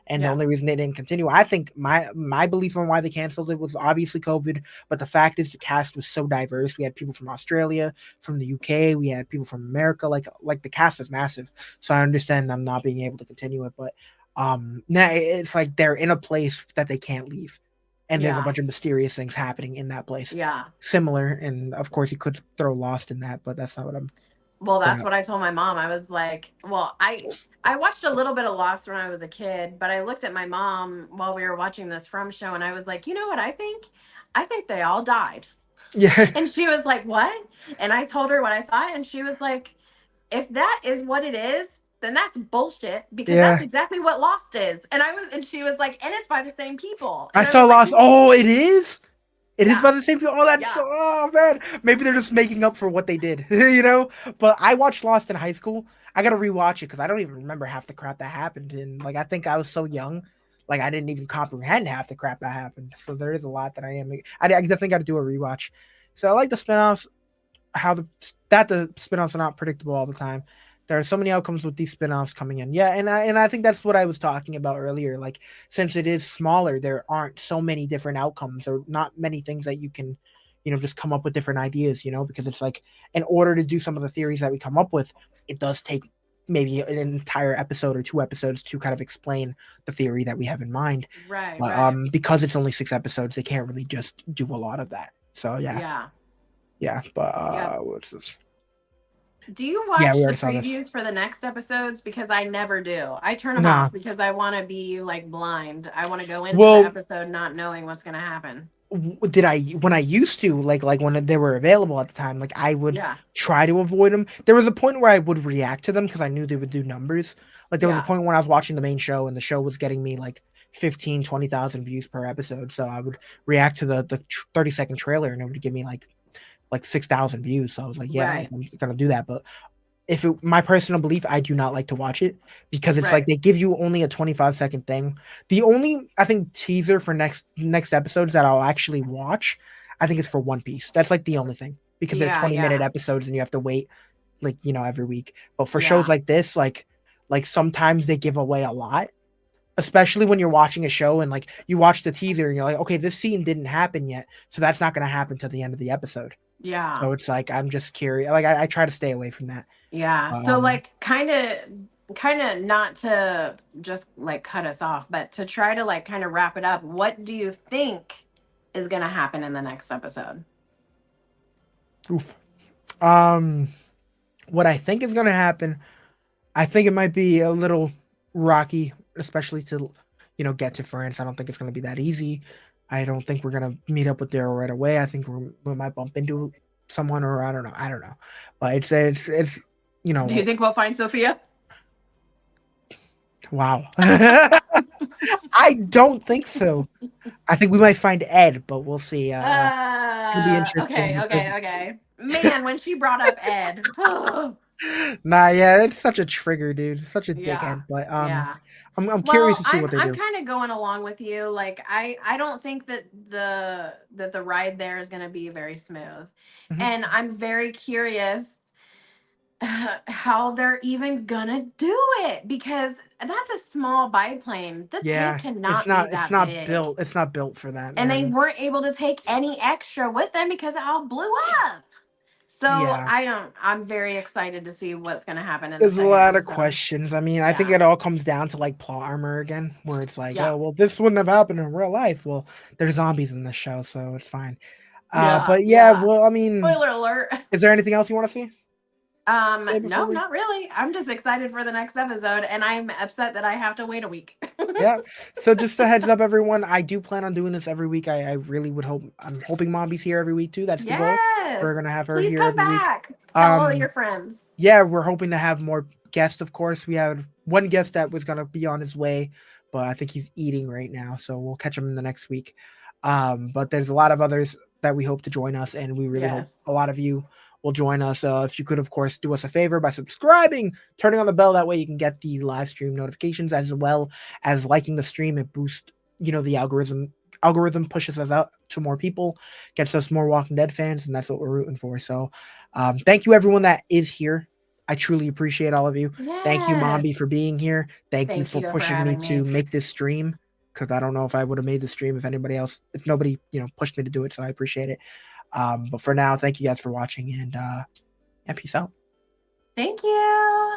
And the Yeah. only reason they didn't continue, I think my belief on why they canceled it was obviously COVID, but the fact is the cast was so diverse. We had people from Australia, from the UK, we had people from America, like the cast was massive. So I understand them not being able to continue it, but now it's like they're in a place that they can't leave. And there's a Yeah. bunch of mysterious things happening in that place. Yeah. Similar, and of course you could throw Lost in that, but that's not what I'm Well, that's gonna. what I told my mom. I was like, well, I watched a little bit of Lost when I was a kid, but I looked at my mom while we were watching this From show and I was like, "You know what I think? I think they all died." Yeah, And she was like, "What?" And I told her what I thought and she was like, "If that is what it is, then that's bullshit because that's yeah. exactly what Lost is." And she was like, "And it's by the same people." I And I saw was like, Lost. Oh, it is. It is "Yeah. by the same people. Oh, that's Yeah. oh man. Maybe they're just making up for what they did, you know. But I watched Lost in high school. I gotta rewatch it because I don't even remember half the crap that happened. And like, I think I was so young, like I didn't even comprehend half the crap that happened. So there is a lot that I am. I definitely got to do a rewatch. So I like the spinoffs. How the spinoffs are not predictable all the time. There are so many outcomes with these spinoffs coming in. Yeah, and I think that's what I was talking about earlier. Like since it is smaller, there aren't so many different outcomes or not many things that you can, just come up with different ideas, because it's like in order to do some of the theories that we come up with, it does take maybe an entire episode or two episodes to kind of explain the theory that we have in mind. Right, But right. because it's only 6 episodes, they can't really just do a lot of that. So yeah, Yeah. yeah. But Yeah. what's this? Do you Yeah, we watch the already saw this. previews for the next episodes? Because I never do. I turn them Nah. off because I want to be like blind. I want to go into the Well, episode not knowing what's going to happen. did I when I used to like when they were available at the time, like I would Yeah. try to avoid them. There was a point where I would react to them because I knew they would do numbers. Like there was a Yeah. point when I was watching the main show and the show was getting me like 15, 20,000 views per episode. So I would react to the 30-second trailer and it would give me like 6,000 views. So I was like, yeah, like Right. I'm gonna do that. But if it, my personal belief, I do not like to watch it because it's like Right. they give you only a 25-second thing. The only I think teaser for next episodes that I'll actually watch, I think is for One Piece. That's like the only thing because they're Yeah. 20-minute Yeah. episodes and you have to wait like every week. But for shows Yeah. like this, like sometimes they give away a lot, especially when you're watching a show and like you watch the teaser and you're like, okay, this scene didn't happen yet, so that's not going to happen till the end of the episode. Yeah. So it's like I'm just curious. Like I try to stay away from that. Yeah. So Um, like kind of not to just like cut us off, but to try to like kind of wrap it up, what do you think is going to happen in the next episode? Oof. Um, what I think is going to happen, I think it might be a little rocky, especially to, get to France. I don't think it's going to be that easy. I don't think we're going to meet up with Daryl right away. I think we might bump into someone, or I don't know. I don't know, but it's Do you think we'll find Sophia? wow. I don't think so. I think we might find Ed, but we'll see. It's gonna be interesting Okay, because okay, okay. Man, when she brought up Ed. nah, yeah, it's such a trigger, dude. It's such a Yeah. dickhead. But Yeah. I'm curious Well, to see I'm what they I'm do. kind of going along with you. Like I don't think that the ride there is going to be very smooth. Mhm. And I'm very curious how they're even going to do it because that's a small biplane. The tank Yeah, it's cannot be not it's that not big. built it's not built for that, And they man. weren't able to take any extra with them because it all blew up. So Yeah. I'm very excited to see what's going to happen in the There's a second lot of episode. questions. I mean, I think Yeah. it all comes down to like plot armor again, where it's like, Yeah. oh well, this wouldn't have happened in real life. Well, there's zombies in this show, so it's fine. Yeah. But yeah, Yeah. well, I mean, Spoiler alert. is there anything else you want to see? Say before No, we not really. I'm just excited for the next episode and I'm upset that I have to wait a week. Yeah. So just a heads up, everyone. I do plan on doing this every week. I really would hope. I'm hoping Momby's here every week too. That's the goal. Yes. We're gonna have her Please here come every week. back. Tell all Um. your friends. Yeah, we're hoping to have more guests. Of course, we have one guest that was gonna be on his way, but I think he's eating right now, so we'll catch him in the next week. But there's a lot of others that we hope to join us, and we really hope Yes. a lot of you will join us. If you could, of course, do us a favor by subscribing, turning on the bell. That way, you can get the live stream notifications as well as liking the stream. It boosts, the algorithm. Algorithm pushes us out to more people, gets us more Walking Dead fans, and that's what we're rooting for. So, thank you everyone that is here. I truly appreciate all of you. Thank you, Mombi, for Yes. being here. Thank you Thank for you for pushing me having to me. make this stream because I don't know if I would have made the stream if nobody, pushed me to do it. So I appreciate it. But for now, thank you guys for watching and peace out. Thank you.